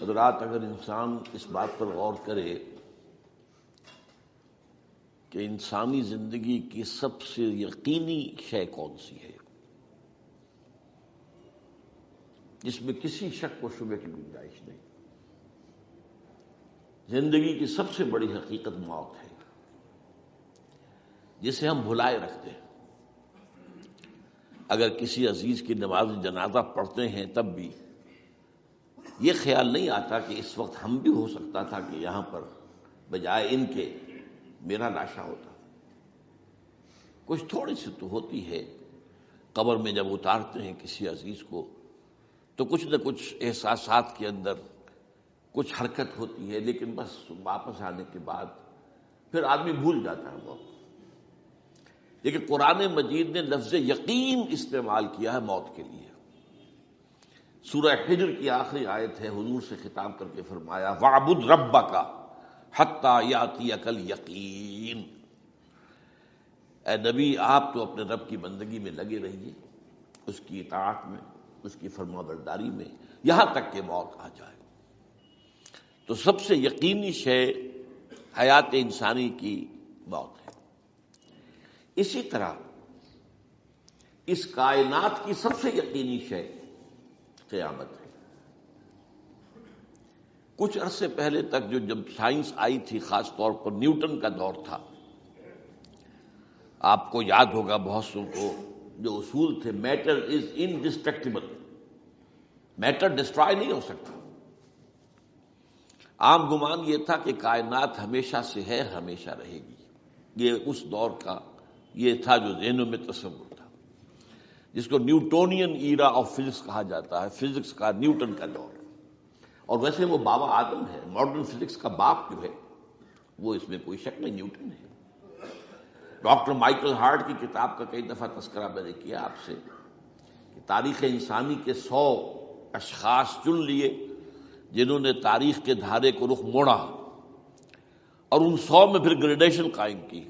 حضرات، اگر انسان اس بات پر غور کرے کہ انسانی زندگی کی سب سے یقینی شے کون سی ہے جس میں کسی شک و شبے کی گنجائش نہیں، زندگی کی سب سے بڑی حقیقت موت ہے، جسے ہم بھلائے رکھتے ہیں۔ اگر کسی عزیز کی نماز جنازہ پڑھتے ہیں تب بھی یہ خیال نہیں آتا کہ اس وقت ہم بھی ہو سکتا تھا کہ یہاں پر بجائے ان کے میرا لاشا ہوتا۔ کچھ تھوڑی سی تو ہوتی ہے، قبر میں جب اتارتے ہیں کسی عزیز کو تو کچھ نہ کچھ احساسات کے اندر کچھ حرکت ہوتی ہے، لیکن بس واپس آنے کے بعد پھر آدمی بھول جاتا ہے موت۔ لیکن قرآن مجید نے لفظ یقین استعمال کیا ہے موت کے لیے۔ سورہ حجر کی آخری آیت ہے، حضور سے خطاب کر کے فرمایا وَاعْبُدْ رَبَّكَ حَتَّىٰ يَأْتِيَكَ الْيَقِينُ۔ اے نبی، آپ تو اپنے رب کی بندگی میں لگے رہیے، اس کی اطاعت میں، اس کی فرما برداری میں، یہاں تک کہ موت آ جائے۔ تو سب سے یقینی شے حیات انسانی کی موت ہے۔ اسی طرح اس کائنات کی سب سے یقینی شے قیامت ہے۔ کچھ عرصے پہلے تک جب سائنس آئی تھی، خاص طور پر نیوٹن کا دور تھا، آپ کو یاد ہوگا بہت سو کو جو اصول تھے، میٹر از انڈسٹرکٹیبل، میٹر ڈسٹرائے نہیں ہو سکتا۔ عام گمان یہ تھا کہ کائنات ہمیشہ سے ہے، ہمیشہ رہے گی۔ یہ اس دور کا یہ تھا جو ذہنوں میں تصور تھا، جس کو نیوٹونین ایرا آف فزکس کہا جاتا ہے، فزکس کا نیوٹن کا دور۔ اور ویسے وہ بابا آدم ہے، ماڈرن فزکس کا باپ جو ہے وہ اس میں کوئی شک نہیں، نیوٹن ہے۔ ڈاکٹر مائیکل ہارٹ کی کتاب کا کئی دفعہ تذکرہ میں نے کیا آپ سے کہ تاریخ انسانی کے 100 اشخاص چن لیے جنہوں نے تاریخ کے دھارے کو رخ موڑا، اور ان 100 میں پھر گریڈیشن قائم کی،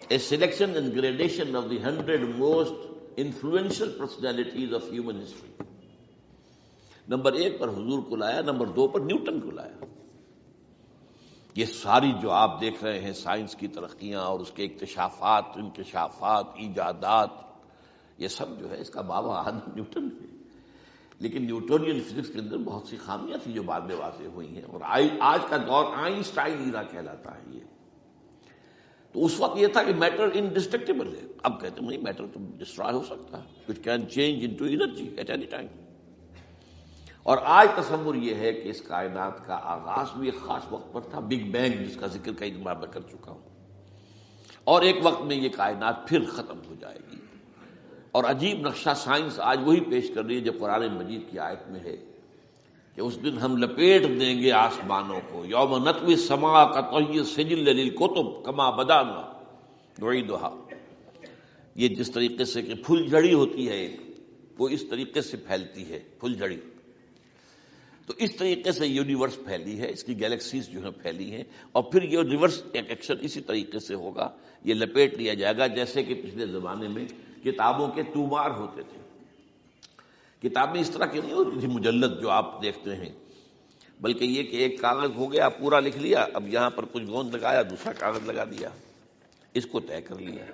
a selection and gradation of the 100 most influential personalities of human history۔ Number 1 پر حضور کو لایا، نمبر 2 پر نیوٹن کو لایا۔ یہ ساری جو آپ دیکھ رہے ہیں سائنس کی ترقیاں اور اس کے اکتشافات، انکشافات، ایجادات، یہ سب جو ہے اس کا بابا آدم نیوٹن ہے۔ لیکن نیوٹونین فزکس کے اندر بہت سی خامیاں تھیں جو بعد میں واضح ہوئی ہیں، اور آج کا دور آئنسٹائن ایرا کہلاتا ہے۔ یہ تو اس وقت یہ تھا کہ میٹر انڈسٹرکٹیبل ہے، اب کہتے ہیں نہیں، میٹر تو ڈسٹرائے ہو سکتا ہے، it can change into energy at any time. اور آج تصور یہ ہے کہ اس کائنات کا آغاز بھی ایک خاص وقت پر تھا، بگ بینگ، جس کا ذکر کئی بار میں کر چکا ہوں، اور ایک وقت میں یہ کائنات پھر ختم ہو جائے گی۔ اور عجیب نقشہ سائنس آج وہی پیش کر رہی ہے جو قرآن مجید کی آیت میں ہے کہ اس دن ہم لپیٹ دیں گے آسمانوں کو، یوم نطوی السماء کطی السجل للکتب کما بدانا نعیدھا۔ یہ جس طریقے سے کہ پھل جھڑی ہوتی ہے وہ اس طریقے سے پھیلتی ہے، پھل جھڑی، تو اس طریقے سے یونیورس پھیلی ہے، اس کی گیلیکسیز جو ہیں پھیلی ہیں، اور پھر یہ ریورس ایکشن اسی طریقے سے ہوگا، یہ لپیٹ لیا جائے گا جیسے کہ پچھلے زمانے میں کتابوں کے تومار ہوتے تھے۔ کتابیں اس طرح کی نہیں ہوتی تھی مجلد جو آپ دیکھتے ہیں، بلکہ یہ کہ ایک کاغذ ہو گیا، پورا لکھ لیا، اب یہاں پر کچھ گوند لگایا، دوسرا کاغذ لگا دیا، اس کو طے کر لیا،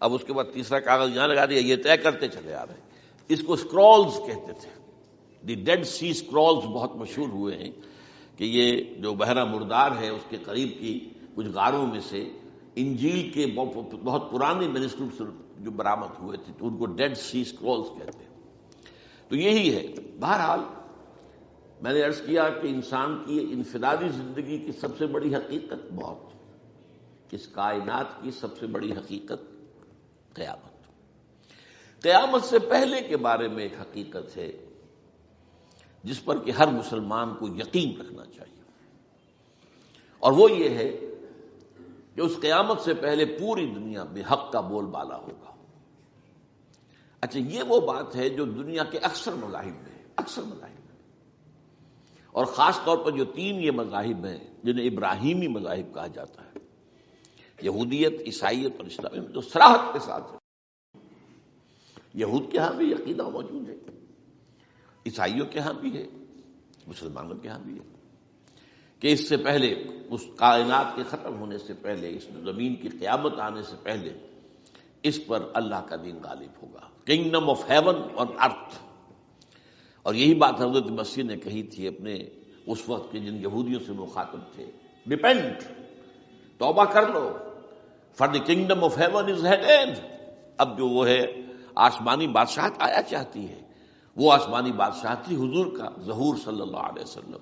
اب اس کے بعد تیسرا کاغذ یہاں لگا دیا، یہ طے کرتے چلے آ رہے ہیں۔ اس کو اسکرولز کہتے تھے، دی ڈیڈ سی اسکرولز بہت مشہور ہوئے ہیں کہ یہ جو بحیرہ مردار ہے اس کے قریب کی کچھ غاروں میں سے انجیل کے بہت پرانے مینuscripts جو برآمد ہوئے تھے، تو ان کو ڈیڈ سی اسکرولز کہتے ہیں۔ تو یہی ہے۔ بہرحال میں نے عرض کیا کہ انسان کی انفرادی زندگی کی سب سے بڑی حقیقت موت، اس کائنات کی سب سے بڑی حقیقت قیامت۔ قیامت سے پہلے کے بارے میں ایک حقیقت ہے جس پر کہ ہر مسلمان کو یقین رکھنا چاہیے، اور وہ یہ ہے کہ اس قیامت سے پہلے پوری دنیا میں حق کا بول بالا ہوگا۔ اچھا، یہ وہ بات ہے جو دنیا کے اکثر مذاہب میں ہے، اکثر مذاہب میں، اور خاص طور پر جو 3 یہ مذاہب ہیں جنہیں ابراہیمی مذاہب کہا جاتا ہے، یہودیت، عیسائیت اور اسلام، میں جو صراحت کے ساتھ ہے۔ یہود کے ہاں بھی عقیدہ موجود ہے، عیسائیوں کے ہاں بھی ہے، مسلمانوں کے ہاں بھی ہے کہ اس سے پہلے، اس کائنات کے ختم ہونے سے پہلے، اس زمین کی قیامت آنے سے پہلے اس پر اللہ کا دین غالب ہوگا، کنگڈم آف ہیون اور ارتھ۔ اور یہی بات حضرت مسیح نے کہی تھی اپنے اس وقت کے جن یہودیوں سے مخاطب تھے، ریپینٹ، توبہ کر لو، for the kingdom of heaven is at hand. اب جو وہ ہے آسمانی بادشاہت آیا چاہتی ہے، وہ آسمانی بادشاہت تھی حضور کا ظہور صلی اللہ علیہ وسلم،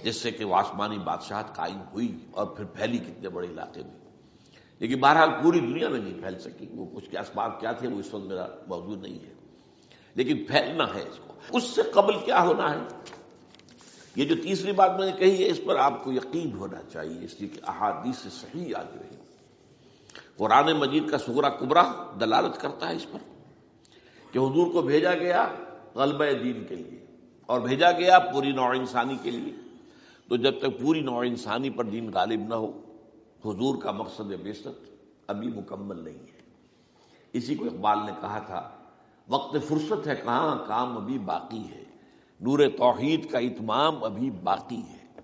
جس سے کہ وہ آسمانی بادشاہت قائم ہوئی اور پھر پھیلی کتنے بڑے علاقے میں۔ لیکن بہرحال پوری دنیا میں نہیں پھیل سکی، وہ کچھ کے اسباب کیا تھے وہ اس وقت میرا موضوع نہیں ہے، لیکن پھیلنا ہے اس کو۔ اس سے قبل کیا ہونا ہے، یہ جو تیسری بات میں نے کہی ہے اس پر آپ کو یقین ہونا چاہیے، اس لیے کہ احادیث صحیح آ جو ہے، قرآن مجید کا صغرا کبرا دلالت کرتا ہے اس پر کہ حضور کو بھیجا گیا غلبہ دین کے لیے اور بھیجا گیا پوری نوع انسانی کے لیے۔ تو جب تک پوری نوع انسانی پر دین غالب نہ ہو، حضور کا مقصد بعثت ابھی مکمل نہیں ہے۔ اسی کو اقبال نے کہا تھا، وقت فرصت ہے کہاں، کام ابھی باقی ہے، نور توحید کا اتمام ابھی باقی ہے۔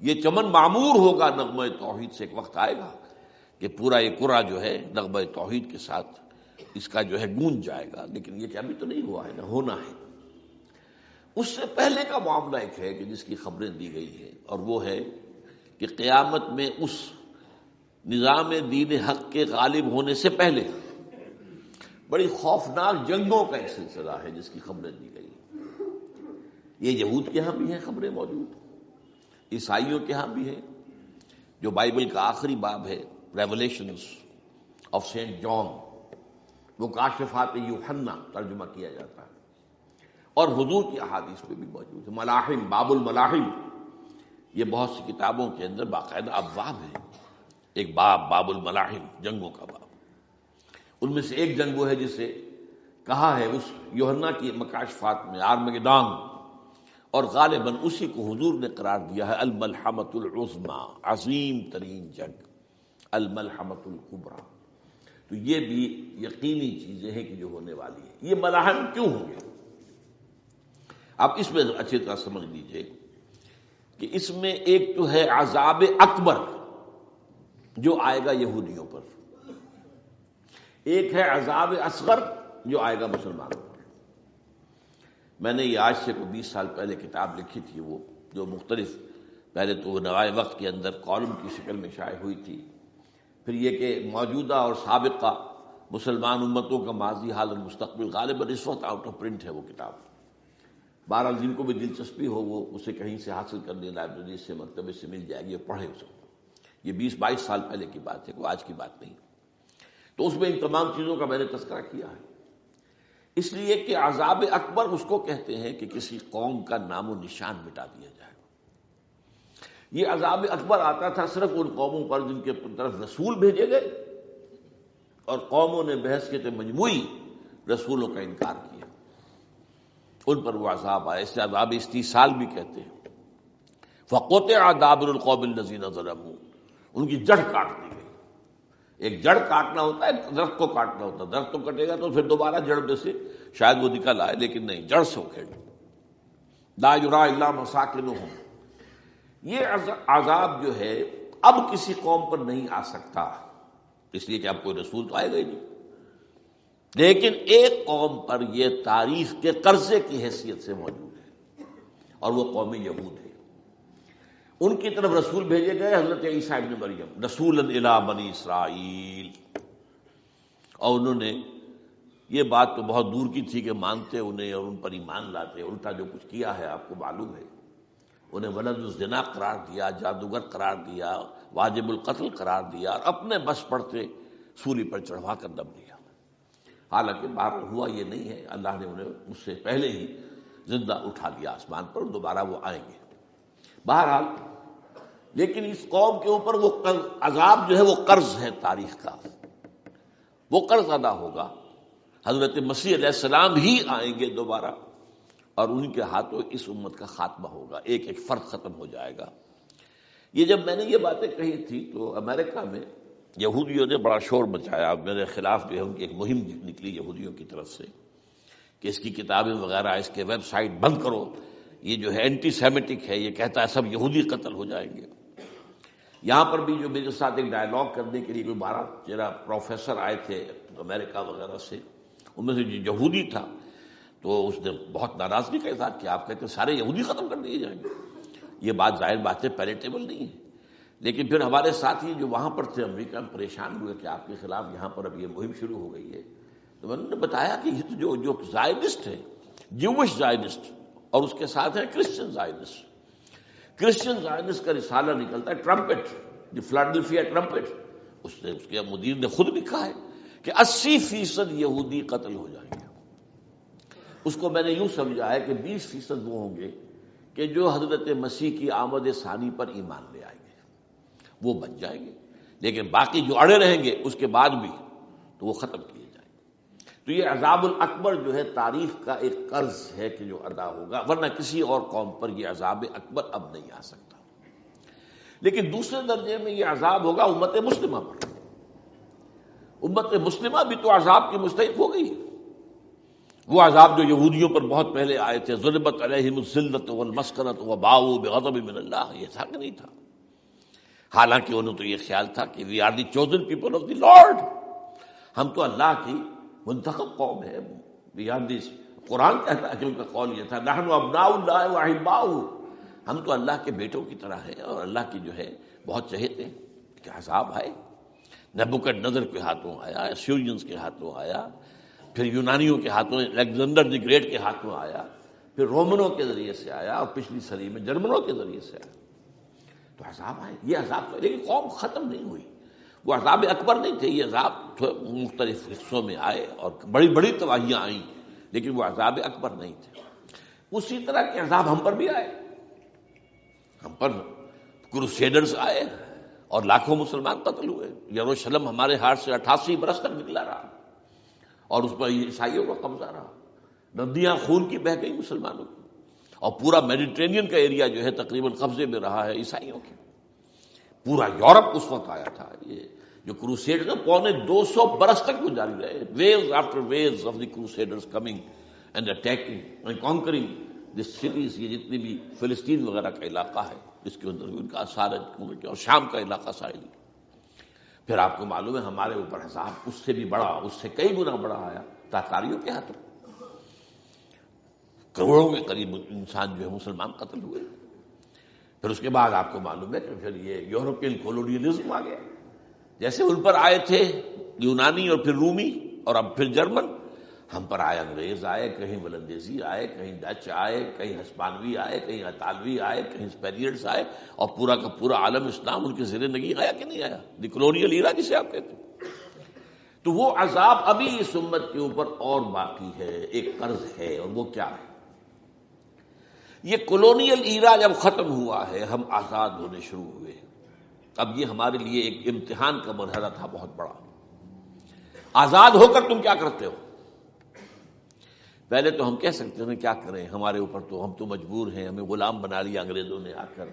یہ چمن معمور ہوگا نغمہ توحید سے، ایک وقت آئے گا کہ پورا یہ قرہ جو ہے نغمہ توحید کے ساتھ اس کا جو ہے گونج جائے گا، لیکن یہ کہ ابھی تو نہیں ہوا ہے، نہ ہونا ہے۔ اس سے پہلے کا معاملہ ایک ہے کہ جس کی خبریں دی گئی ہیں، اور وہ ہے کہ قیامت میں اس نظام دین حق کے غالب ہونے سے پہلے بڑی خوفناک جنگوں کا ایک سلسلہ ہے جس کی خبریں دی گئی۔ یہ یہود کے ہاں بھی ہیں خبریں موجود، عیسائیوں کے ہاں بھی ہیں، جو بائبل کا آخری باب ہے ریولیشنز آف سینٹ جان، وہ کاشفات یوحنا ترجمہ کیا جاتا ہے، اور حضور کی احادیث میں بھی موجود ہے۔ ملاحم، باب الملاحم، یہ بہت سی کتابوں کے اندر باقاعدہ ابواب ہیں، ایک باب الملاحم، جنگوں کا باب۔ ان میں سے ایک جنگ وہ ہے جسے کہا ہے اس یوحنا کی مکاشفات میں آرمگدان، اور غالباً اسی کو حضور نے قرار دیا ہے الملحمۃ العظمیٰ، عظیم ترین جنگ، الملحمۃ الکبریٰ۔ تو یہ بھی یقینی چیزیں ہیں کہ جو ہونے والی ہے۔ یہ ملاحم کیوں ہوں گے؟ آپ اس میں اچھی طرح سمجھ لیجئے کہ اس میں ایک تو ہے عذاب اکبر جو آئے گا یہودیوں پر، ایک ہے عذاب اصغر جو آئے گا مسلمانوں پر۔ میں نے یہ آج سے 20 سال پہلے کتاب لکھی تھی، وہ جو مختلف، پہلے تو وہ نوائے وقت کے اندر کالم کی شکل میں شائع ہوئی تھی، پھر یہ کہ موجودہ اور سابقہ مسلمان امتوں کا ماضی، حال اور مستقبل، غالباً اس وقت آؤٹ آف پرنٹ ہے وہ کتاب۔ بہرحال جن کو بھی دلچسپی ہو وہ اسے کہیں سے حاصل کر لیں، لائبریری سے، مکتبے سے مل جائے گی، پڑھے اس کو۔ یہ 20-22 سال پہلے کی بات ہے، کوئی آج کی بات نہیں۔ تو اس میں ان تمام چیزوں کا میں نے تذکرہ کیا ہے، اس لیے کہ عذاب اکبر اس کو کہتے ہیں کہ کسی قوم کا نام و نشان مٹا دیا جائے۔ یہ عذاب اکبر آتا تھا صرف ان قوموں پر جن کے طرف رسول بھیجے گئے اور قوموں نے بحث کے مجموعی رسولوں کا انکار کیا، ان پر وہ عذاب آئے۔ اس سے عذاب استیصال بھی کہتے ہیں۔ فَقُطِعَ دَابِرُ الْقَوْمِ الَّذِينَ ظَلَمُوا، ان کی جڑ کاٹ دی گئی۔ ایک جڑ کاٹنا ہوتا ہے، درخت کو کاٹنا ہوتا ہے، درخت تو کٹے گا تو پھر دوبارہ جڑ میں سے شاید وہ نکل آئے، لیکن نہیں، جڑ سے اکھیڑ۔ لَا يُرَىٰ إِلَّا مَسَاكِنُهُمْ، یہ عذاب جو ہے اب کسی قوم پر نہیں آ سکتا، اس لیے کہ اب کوئی رسول تو آئے گا ہی نہیں، لیکن ایک قوم پر یہ تاریخ کے قرضے کی حیثیت سے موجود ہے، اور وہ قوم یہود ہے۔ ان کی طرف رسول بھیجے گئے حضرت عیسیٰ ابن مریم، رسولا الی بنی اسرائیل، اور انہوں نے یہ بات تو بہت دور کی تھی کہ مانتے انہیں اور ان پر ایمان لاتے، الٹا جو کچھ کیا ہے آپ کو معلوم ہے۔ انہیں ولد الزنا قرار دیا، جادوگر قرار دیا، واجب القتل قرار دیا، اور اپنے بس پڑتے سولی پر چڑھوا کر دم لیا۔ حالانکہ بات ہوا یہ نہیں ہے، اللہ نے انہیں اس سے پہلے ہی زندہ اٹھا دیا آسمان پر، دوبارہ وہ آئیں گے۔ بہرحال لیکن اس قوم کے اوپر وہ عذاب جو ہے وہ قرض ہے تاریخ کا، وہ قرض ادا ہوگا۔ حضرت مسیح علیہ السلام ہی آئیں گے دوبارہ، اور ان کے ہاتھوں اس امت کا خاتمہ ہوگا، ایک ایک فرد ختم ہو جائے گا۔ یہ جب میں نے یہ باتیں کہی تھی تو امریکہ میں یہودیوں نے بڑا شور مچایا، میرے خلاف جو ہے ان کی ایک مہم نکلی یہودیوں کی طرف سے کہ اس کی کتابیں وغیرہ، اس کے ویب سائٹ بند کرو، یہ جو ہے اینٹی سیمیٹک ہے، یہ کہتا ہے سب یہودی قتل ہو جائیں گے۔ یہاں پر بھی جو میرے ساتھ ایک ڈائلاگ کرنے کے لیے کوئی 12-13 پروفیسر آئے تھے امریکہ وغیرہ سے، ان میں سے جو یہودی تھا تو اس نے بہت ناراضگی کا اظہار کیا، آپ کہتے ہیں سارے یہودی ختم کر دیے جائیں گے، یہ بات ظاہر بات ہے پیلیٹیبل نہیں ہے۔ لیکن پھر ہمارے ساتھی جو وہاں پر تھے امریکہ میں پریشان ہوئے کہ آپ کے خلاف یہاں پر اب یہ مہم شروع ہو گئی ہے، تو میں نے بتایا کہ یہ تو جو زائنسٹ ہے، جوش زائنسٹ، اور اس کے ساتھ ہیں کرسچن زائنسٹ۔ کرسچن زائنسٹ کا رسالہ نکلتا ہے ٹرمپٹ، دی فلاڈلفیا ٹرمپٹ، اس کے مدیر نے خود لکھا ہے کہ 80% یہودی قتل ہو جائیں گے۔ اس کو میں نے یوں سمجھا ہے کہ 20% وہ ہوں گے کہ جو حضرت مسیح کی آمد ثانی پر ایمان لے آئیں گے، وہ بچ جائیں گے، لیکن باقی جو اڑے رہیں گے اس کے بعد بھی تو وہ ختم کیے جائیں گے۔ تو یہ عذاب الاکبر جو ہے تاریخ کا ایک قرض ہے کہ جو ادا ہوگا، ورنہ کسی اور قوم پر یہ عذاب اکبر اب نہیں آ سکتا۔ لیکن دوسرے درجے میں یہ عذاب ہوگا امت مسلمہ پر۔ امت مسلمہ بھی تو عذاب کی مستحق ہو گئی۔ وہ عذاب جو یہودیوں پر بہت پہلے آئے تھے، ضربت علیہم الذلۃ والمسکنۃ وباؤوا بغضب من اللہ، یہ تھا کہ نہیں تھا؟ حالانکہ انہوں تو یہ خیال تھا کہ we are the chosen people of the Lord, ہم تو اللہ کی منتخب قوم ہے۔ وی آر دی، قرآن کہتا ہے کہ ان کا قول یہ تھا نحن ابناء اللہ واحباؤہ، ہم تو اللہ کے بیٹوں کی طرح ہیں اور اللہ کی جو ہے بہت چہیتے ہیں۔ کہ عذاب آئے، نبوکدنضر کے ہاتھوں آیا، اسیرینز کے ہاتھوں آیا، پھر یونانیوں کے ہاتھوں، الیگزینڈر دی گریٹ کے ہاتھوں آیا، پھر رومنوں کے ذریعے سے آیا، اور پچھلی صدی میں جرمنوں کے ذریعے سے آیا۔ تو عذاب آئے، یہ عذاب، لیکن قوم ختم نہیں ہوئی۔ وہ عذاب اکبر نہیں تھے، یہ عذاب مختلف حصوں میں آئے اور بڑی بڑی تباہیاں آئیں، لیکن وہ عذاب اکبر نہیں تھے۔ اسی طرح کے عذاب ہم پر بھی آئے، ہم پر کروسیڈرز آئے اور لاکھوں مسلمان قتل ہوئے۔ یروشلم ہمارے ہاتھ سے 88 برس تک نکلا رہا اور اس پر عیسائیوں کا قبضہ رہا، ندیاں خون کی بہہ گئی مسلمانوں کی، اور پورا میڈیٹرینین کا ایریا جو ہے تقریباً قبضے میں رہا ہے عیسائیوں کے۔ پورا یورپ اس وقت آیا تھا۔ یہ جو کروسیڈ ہے 250 برس تک وہ جاری رہے، waves after waves of the crusaders coming and attacking and conquering the cities. یہ جتنی بھی فلسطین وغیرہ کا علاقہ ہے جس کے اندر ان کا اثار ہے، اور شام کا علاقہ ساحلی۔ پھر آپ کو معلوم ہے ہمارے اوپر عذاب اس سے بھی بڑا، اس سے کئی گنا بڑا آیا تاتاریوں کے ہاتھوں، کروڑوں کے قریب انسان جو ہے مسلمان قتل ہوئے۔ پھر اس کے بعد آپ کو معلوم ہے کہ پھر یہ یورپین کولونیلزم آ گیا، جیسے ان پر آئے تھے یونانی اور پھر رومی اور اب پھر جرمن، ہم پر آئے انگریز آئے، کہیں ولندیزی آئے، کہیں ڈچ آئے، کہیں ہسپانوی آئے، کہیں اطالوی آئے، کہیں اسپینیئرز آئے، اور پورا کا پورا عالم اسلام ان کے زیر نگین آیا کہ نہیں آیا؟ دی کولونیل ایرا جسے آپ کہتے ہیں۔ تو وہ عذاب ابھی اس امت کے اوپر اور باقی ہے، ایک قرض ہے، اور وہ کیا ہے؟ یہ کولونیل ایرا جب ختم ہوا ہے، ہم آزاد ہونے شروع ہوئے، اب یہ ہمارے لیے ایک امتحان کا مرحلہ تھا بہت بڑا۔ آزاد ہو کر تم کیا کرتے ہو؟ پہلے تو ہم کہہ سکتے ہیں کیا کریں، ہمارے اوپر تو ہم تو مجبور ہیں، ہمیں غلام بنا لیا انگریزوں نے آ کر،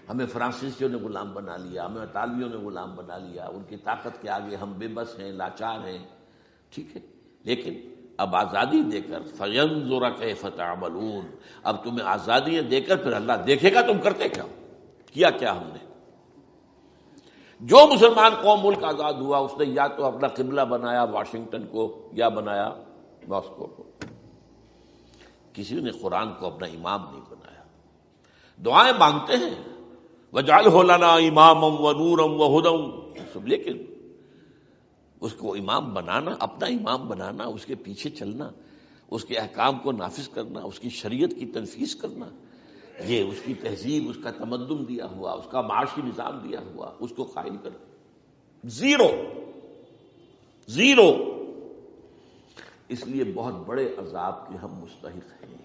ہمیں فرانسیسیوں نے غلام بنا لیا، ہمیں اطالویوں نے غلام بنا لیا، ان کی طاقت کے آگے ہم بے بس ہیں، لاچار ہیں۔ ٹھیک ہے، لیکن اب آزادی دے کر فَيَنظُرَ كَيْفَ تَعْمَلُونَ، اب تمہیں آزادیاں دے کر پھر اللہ دیکھے گا تم کرتے کیا کیا ہم نے۔ جو مسلمان قوم ملک آزاد ہوا اس نے یا تو اپنا قبلہ بنایا واشنگٹن کو یا بنایا ماسکو کو، کسی نے قرآن کو اپنا امام نہیں بنایا۔ دعائیں مانگتے ہیں وَاجْعَلْهُ لَنَا إِمَامًا وَنُورًا وَهُدًى، لیکن اس کو امام بنانا، اپنا امام بنانا، اس کے پیچھے چلنا، اس کے احکام کو نافذ کرنا، اس کی شریعت کی تنفیذ کرنا، یہ اس کی تہذیب، اس کا تمدن دیا ہوا، اس کا معاشی نظام دیا ہوا، اس کو قائم کرنا، زیرو۔ اس لیے بہت بڑے عذاب کے ہم مستحق ہیں۔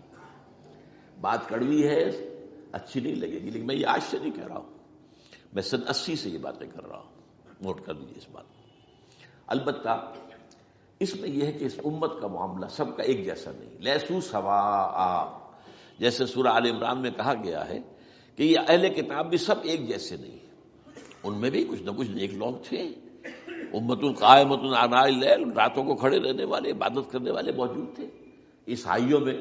بات کڑوی ہے، اچھی نہیں لگے گی، لیکن میں یہ آج سے نہیں کہہ رہا ہوں، میں سن 80 سے یہ باتیں کر رہا ہوں، نوٹ کر لیجیے اس بات کو۔ البتہ اس میں یہ ہے کہ اس امت کا معاملہ سب کا ایک جیسا نہیں، لیسو سواء، جیسے سورہ آل عمران میں کہا گیا ہے کہ یہ اہل کتاب بھی سب ایک جیسے نہیں، ان میں بھی کچھ نہ کچھ نیک لوگ تھے، امت قائمۃ آناء اللیل، راتوں کو کھڑے رہنے والے، عبادت کرنے والے موجود تھے۔ عیسائیوں میں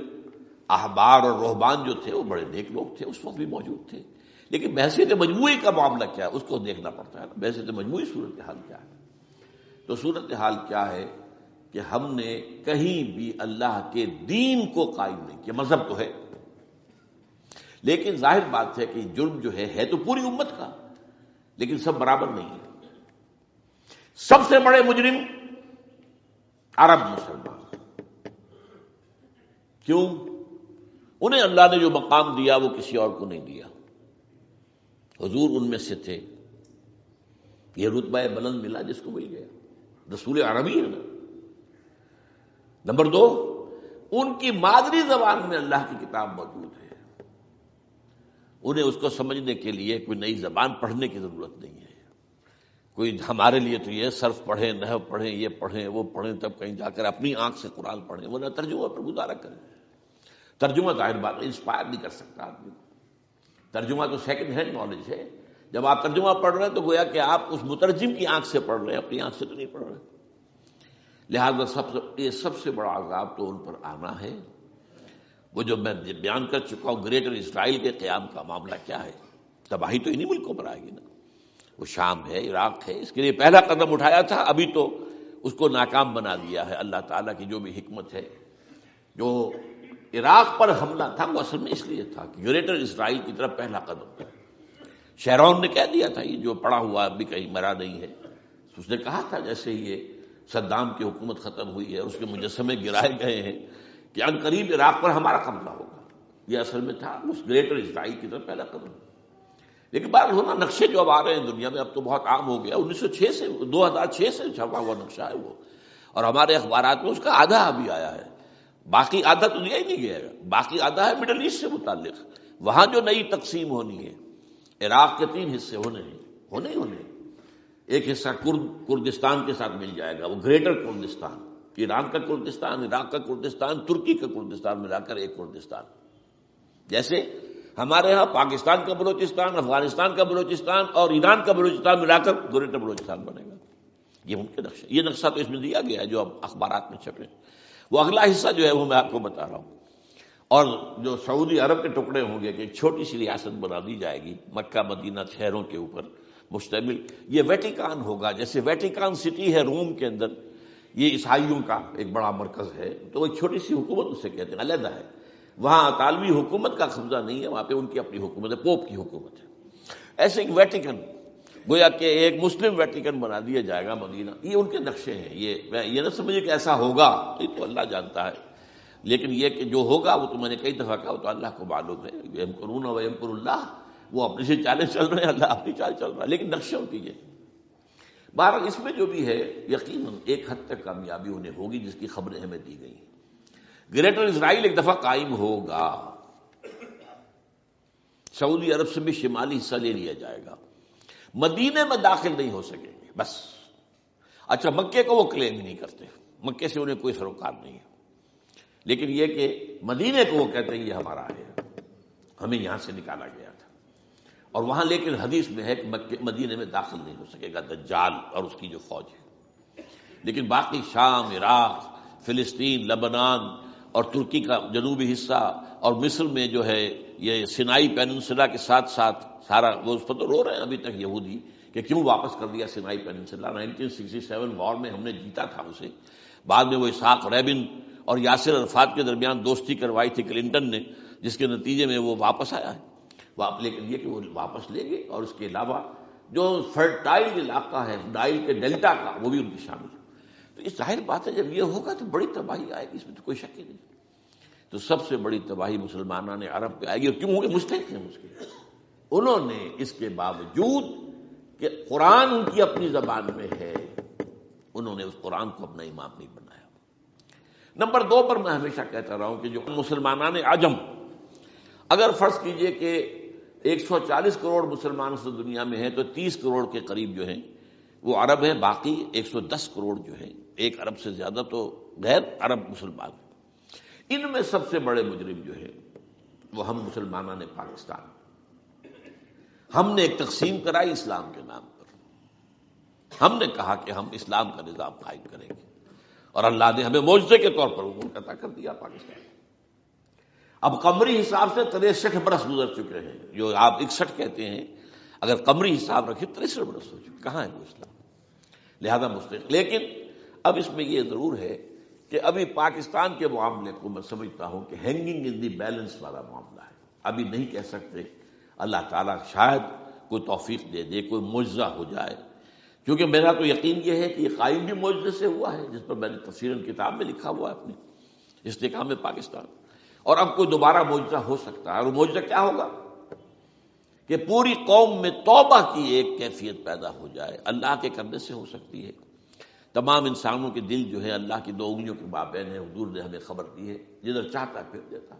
احبار اور رہبان جو تھے وہ بڑے نیک لوگ تھے، اس وقت بھی موجود تھے، لیکن بحثیت مجموعی کا معاملہ کیا ہے اس کو دیکھنا پڑتا ہے نا، بحثیت مجموعی صورتحال کیا ہے؟ تو صورتحال کیا ہے کہ ہم نے کہیں بھی اللہ کے دین کو قائم نہیں کیا، مذہب تو ہے لیکن ظاہر بات ہے کہ جرم جو ہے تو پوری امت کا، لیکن سب برابر نہیں ہے۔ سب سے بڑے مجرم عرب مسلمان، کیوں؟ انہیں اللہ نے جو مقام دیا وہ کسی اور کو نہیں دیا، حضور ان میں سے تھے، یہ رتبہ بلند ملا جس کو مل گیا، رسول عربی ہے نا۔ نمبر 2، ان کی مادری زبان میں اللہ کی کتاب موجود ہے، انہیں اس کو سمجھنے کے لیے کوئی نئی زبان پڑھنے کی ضرورت نہیں ہے۔ کوئی ہمارے لیے تو یہ صرف پڑھیں، نحو پڑھیں، یہ پڑھیں، وہ پڑھیں، تب کہیں جا کر اپنی آنکھ سے قرآن پڑھیں، ورنہ ترجمہ پر گزارا کریں۔ ترجمہ ظاہر بات انسپائر نہیں کر سکتا آدمی کو، ترجمہ تو سیکنڈ ہینڈ نالج ہے۔ جب آپ ترجمہ پڑھ رہے ہیں تو گویا کہ آپ اس مترجم کی آنکھ سے پڑھ رہے ہیں، اپنی آنکھ سے تو نہیں پڑھ رہے۔ لہذا یہ سب سے بڑا عذاب تو ان پر آنا ہے۔ وہ جو میں بیان کر چکا ہوں گریٹر اسرائیل کے قیام کا معاملہ کیا ہے، تباہی تو انہی ملکوں پر آئے گی نا، وہ شام ہے، عراق ہے، اس کے لیے پہلا قدم اٹھایا تھا، ابھی تو اس کو ناکام بنا دیا ہے۔ اللہ تعالیٰ کی جو بھی حکمت ہے، جو عراق پر حملہ تھا وہ اصل میں اس لیے تھا کہ گریٹر اسرائیل کی طرف پہلا قدم تھا۔ شیرون نے کہہ دیا تھا، یہ جو پڑا ہوا ابھی کہیں مرا نہیں ہے، اس نے کہا تھا جیسے یہ صدام کی حکومت ختم ہوئی ہے، اس کے مجسمے گرائے گئے ہیں کہ ان قریب عراق پر ہمارا قبضہ ہوگا، یہ اصل میں تھا اس گریٹر اسرائیل کی طرف پہلا قدم۔ لیکن بات ہونا نقشے جو اب آ رہے ہیں دنیا میں، اب تو بہت عام ہو گیا، 1906 سے 2006 سے چھپا ہوا نقشہ ہے وہ، اور ہمارے اخبارات میں اس کا آدھا ابھی آیا ہے، باقی آدھا تو دیا ہی نہیں گیا ہے، باقی آدھا ہے مڈل ایسٹ سے متعلق۔ وہاں جو نئی تقسیم ہونی ہے، عراق کے 3 حصے ہونے ہیں، ایک حصہ کردستان کے ساتھ مل جائے گا، وہ گریٹر کردستان، ایران کا کردستان، عراق کا کردستان، ترکی کا کردستان ملا کر ایک کردستان۔ جیسے ہمارے ہاں پاکستان کا بلوچستان، افغانستان کا بلوچستان اور ایران کا بلوچستان ملا کر گریٹر بلوچستان بنے گا، یہ ممکن نقشہ، یہ نقشہ تو اس میں دیا گیا ہے جو اب اخبارات میں چھپے۔ وہ اگلا حصہ جو ہے وہ میں آپ کو بتا رہا ہوں، اور جو سعودی عرب کے ٹکڑے ہوں گے کہ ایک چھوٹی سی ریاست بنا دی جائے گی مکہ مدینہ شہروں کے اوپر مشتمل، یہ ویٹیکان ہوگا، جیسے ویٹیکان سٹی ہے روم کے اندر، یہ عیسائیوں کا ایک بڑا مرکز ہے، تو وہ ایک چھوٹی سی حکومت اسے کہتے ہیں، علیحدہ ہے، وہاں اطالوی حکومت کا قبضہ نہیں ہے، وہاں پہ ان کی اپنی حکومت ہے، پوپ کی حکومت ہے۔ ایسے ایک ویٹیکن، گویا کہ ایک مسلم ویٹیکن بنا دیا جائے گا مدینہ، یہ ان کے نقشے ہیں۔ یہ نہ سمجھے کہ ایسا ہوگا، یہ تو اللہ جانتا ہے، لیکن یہ کہ جو ہوگا وہ تو میں نے کئی دفعہ کہا، وہ تو اللہ کو معلوم ہے، یمکرون و یمکر اللہ، وہ اپنی سے چالیں چل رہے ہیں، اللہ اپنی چال چل رہا ہے، لیکن نقشوں کی یہ۔ بہرحال اس میں جو بھی ہے یقیناً ایک حد تک کامیابی انہیں ہوگی جس کی خبریں ہمیں دی گئی ہیں۔ گریٹر اسرائیل ایک دفعہ قائم ہوگا، سعودی عرب سے بھی شمالی حصہ لے لیا جائے گا، مدینے میں داخل نہیں ہو سکیں گے بس۔ اچھا، مکے کو وہ کلیم نہیں کرتے، مکے سے انہیں کوئی سروکار نہیں ہے، لیکن یہ کہ مدینے کو وہ کہتے ہیں یہ ہمارا ہے، ہمیں یہاں سے نکالا گیا تھا، اور وہاں لیکن حدیث میں ہے کہ مدینے میں داخل نہیں ہو سکے گا دجال اور اس کی جو فوج ہے، لیکن باقی شام، عراق، فلسطین، لبنان اور ترکی کا جنوبی حصہ اور مصر میں جو ہے یہ سینائی پیننسلا کے ساتھ ساتھ سارا، وہ اس پر تو رو رہے ہیں ابھی تک یہودی کہ کیوں واپس کر دیا سینائی پیننسلا، 1967 وار میں ہم نے جیتا تھا اسے، بعد میں وہ اسحاق ریبن اور یاسر عرفات کے درمیان دوستی کروائی تھی کلنٹن نے، جس کے نتیجے میں وہ واپس آیا ہے، لیکن یہ کہ وہ واپس لے گئے، اور اس کے علاوہ جو فرٹائل علاقہ ہے نائل کے ڈیلٹا کا وہ بھی ان کی شامل ہے۔ تو یہ ظاہر بات ہے جب یہ ہوگا تو بڑی تباہی آئے گی، اس میں تو کوئی شک ہی نہیں۔ تو سب سے بڑی تباہی مسلمانان عرب پہ آئے گی، اور کیوں ہوگی؟ مستحق ہیں اس کے، انہوں نے اس کے باوجود کہ قرآن ان کی اپنی زبان میں ہے، انہوں نے اس قرآن کو اپنا امام نہیں بنایا۔ نمبر 2 پر میں ہمیشہ کہتا رہا ہوں کہ جو مسلمانان عجم، اگر فرض کیجئے کہ 140 کروڑ مسلمان اس دنیا میں ہیں تو 30 کروڑ کے قریب جو ہیں وہ عرب ہیں، باقی 110 کروڑ جو ہیں، 1 ارب سے زیادہ تو غیر عرب مسلمان ہیں۔ ان میں سب سے بڑے مجرم جو ہے وہ ہم مسلمانوں نے پاکستان، ہم نے ایک تقسیم کرائی اسلام کے نام پر، ہم نے کہا کہ ہم اسلام کا نظام قائم کریں گے، اور اللہ نے ہمیں معجزے کے طور پر ملک عطا کر دیا پاکستان۔ اب قمری حساب سے 63 برس گزر چکے ہیں، جو آپ 61 کہتے ہیں، اگر قمری حساب رکھے 63 برس ہو چکے، کہاں ہے وہ اسلام؟ لہذا مستقل. لیکن اب اس میں یہ ضرور ہے کہ ابھی پاکستان کے معاملے کو میں سمجھتا ہوں کہ ہینگنگ ان دی بیلنس والا معاملہ ہے. ابھی نہیں کہہ سکتے. اللہ تعالیٰ شاید کوئی توفیق دے دے، کوئی معجزہ ہو جائے، کیونکہ میرا تو یقین یہ ہے کہ یہ قائم بھی معجزے سے ہوا ہے، جس پر میں نے تفصیلاً کتاب میں لکھا ہوا ہے اپنی استحکام پاکستان. اور اب کوئی دوبارہ معجزہ ہو سکتا ہے. اور وہ معجزہ کیا ہوگا؟ کہ پوری قوم میں توبہ کی ایک کیفیت پیدا ہو جائے. اللہ کے کرنے سے ہو سکتی ہے. تمام انسانوں کے دل جو ہے اللہ کی 2 انگلیوں کے مابین ہے. حضور نے ہمیں خبر دی ہے، جدھر چاہتا ہے پھر دیتا.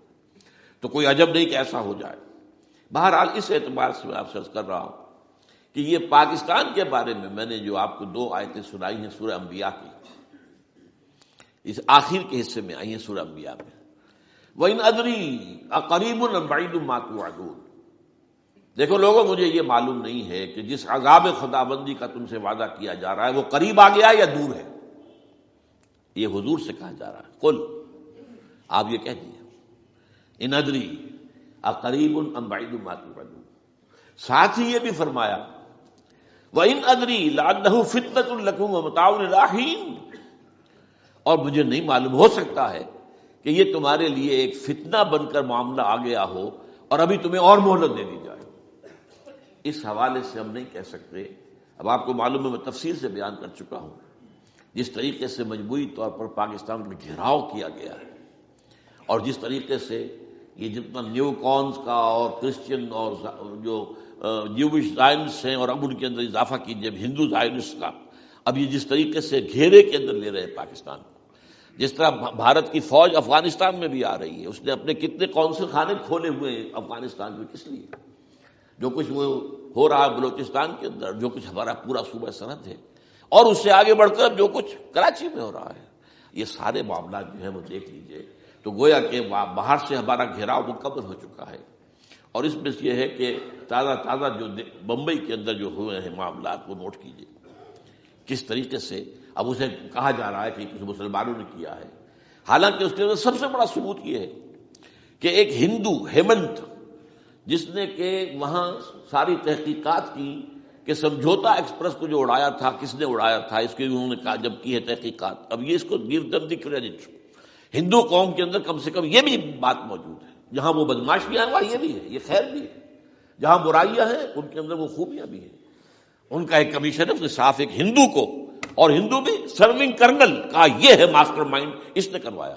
تو کوئی عجب نہیں کہ ایسا ہو جائے. بہرحال اس اعتبار سے میں آپ سے عرض کر رہا ہوں کہ یہ پاکستان کے بارے میں نے جو آپ کو 2 آیتیں سنائی ہیں سورہ انبیاء کی، اس آخر کے حصے میں آئی ہیں سورہ انبیاء میں. وَإِنْ أَدْرِي أَقَرِيبٌ أَمْ بَعِيدٌ مَا تُوعَدُونَ. دیکھو لوگوں، مجھے یہ معلوم نہیں ہے کہ جس عذاب خداوندی کا تم سے وعدہ کیا جا رہا ہے وہ قریب آ گیا یا دور ہے. یہ حضور سے کہا جا رہا ہے. قل، آپ یہ کہہ دیجیے، ان ادری اقریب ام بعید ما توعدون. ساتھ ہی یہ بھی فرمایا وَإِنْ أَدْرِي لَعَلَّهُ فِتْنَةٌ لَكُمْ وَمَتَاعٌ إِلَىٰ حِينٍ. اور مجھے نہیں معلوم، ہو سکتا ہے کہ یہ تمہارے لیے ایک فتنہ بن کر معاملہ آ گیا ہو اور ابھی تمہیں اور مہلت دے دی جائے. اس حوالے سے ہم نہیں کہہ سکتے. اب آپ کو معلوم ہے، میں تفصیل سے بیان کر چکا ہوں جس طریقے سے مجموعی طور پر پاکستان میں گھیراؤ کیا گیا ہے، اور جس طریقے سے یہ جتنا نیو کونز کا اور کرسچن اور جو جیوش زائنس ہیں، اور اب ان کے اندر اضافہ کیجیے ہندو زائنس کا، اب یہ جس طریقے سے گھیرے کے اندر لے رہے ہیں پاکستان کو. جس طرح بھارت کی فوج افغانستان میں بھی آ رہی ہے، اس نے اپنے کتنے قونصل خانے کھولے ہوئے ہیں افغانستان میں. کس لیے؟ جو کچھ وہ ہو رہا ہے بلوچستان کے اندر، جو کچھ ہمارا پورا صوبہ سرحد ہے، اور اس سے آگے بڑھ کر جو کچھ کراچی میں ہو رہا ہے، یہ سارے معاملات جو ہیں وہ دیکھ لیجئے تو گویا کہ باہر سے ہمارا گھیراؤ مکمل ہو چکا ہے. اور اس میں یہ ہے کہ تازہ جو بمبئی کے اندر جو ہوئے ہیں معاملات وہ نوٹ کیجئے کس طریقے سے. اب اسے کہا جا رہا ہے کہ کسی مسلمانوں نے کیا ہے، حالانکہ اس کے اندر سب سے بڑا ثبوت یہ ہے کہ ایک ہندو ہیمنت، جس نے کہ وہاں ساری تحقیقات کی کہ سمجھوتا ایکسپریس کو جو اڑایا تھا کس نے اڑایا تھا، اس کی انہوں نے کہا جب کی ہے تحقیقات. اب یہ اس کو گیو دم دی کریڈٹ. ہندو قوم کے اندر کم سے کم یہ بھی بات موجود ہے، جہاں وہ بدماشیاں ہیں وہاں یہ بھی ہے، یہ خیر بھی ہے. جہاں برائیاں ہیں ان کے اندر وہ خوبیاں بھی ہیں. ان کا ایک کمیشن ہے، اس نے صاف ایک ہندو کو، اور ہندو بھی سرونگ کرنل کہا یہ ہے ماسٹر مائنڈ، اس نے کروایا،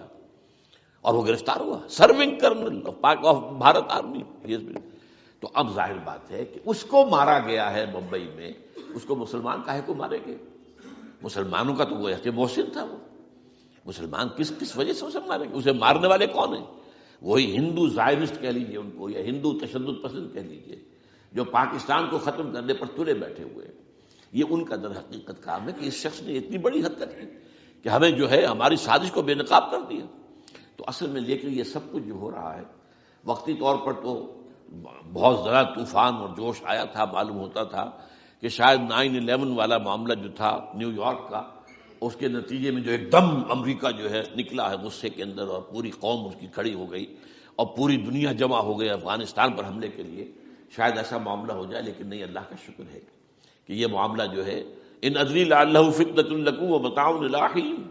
اور وہ گرفتار ہوا. Serving kernel of Bharat army. تو اب ظاہر بات ہے کہ اس کو مارا گیا ہے ممبئی میں. اس کو مسلمان کاہے کو مارے گئے؟ مسلمانوں کا تو وہ کہ محسن تھا. وہ مسلمان کس وجہ سے اسے مارے گئے؟ اسے مارنے والے کون ہیں؟ وہی ہندو زائنسٹ کہہ لیجیے ان کو، یا ہندو تشدد پسند کہہ لیجیے، جو پاکستان کو ختم کرنے پر تلے بیٹھے ہوئے ہیں. یہ ان کا در حقیقت کام ہے کہ اس شخص نے اتنی بڑی حرکت کی کہ ہمیں جو ہے ہماری سازش کو بے نقاب کر دیا. تو اصل میں لیکن یہ سب کچھ جو ہو رہا ہے وقتی طور پر تو بہت زیادہ طوفان اور جوش آیا تھا. معلوم ہوتا تھا کہ شاید 9/11 والا معاملہ جو تھا نیو یارک کا، اس کے نتیجے میں جو ایک دم امریکہ جو ہے نکلا ہے غصے کے اندر، اور پوری قوم اس کی کھڑی ہو گئی اور پوری دنیا جمع ہو گئی افغانستان پر حملے کے لیے. شاید ایسا معاملہ ہو جائے، لیکن نہیں، اللہ کا شکر ہے کہ یہ معاملہ جو ہے ان ادری لعلہ فتنۃ لکم ومتاع الی حین.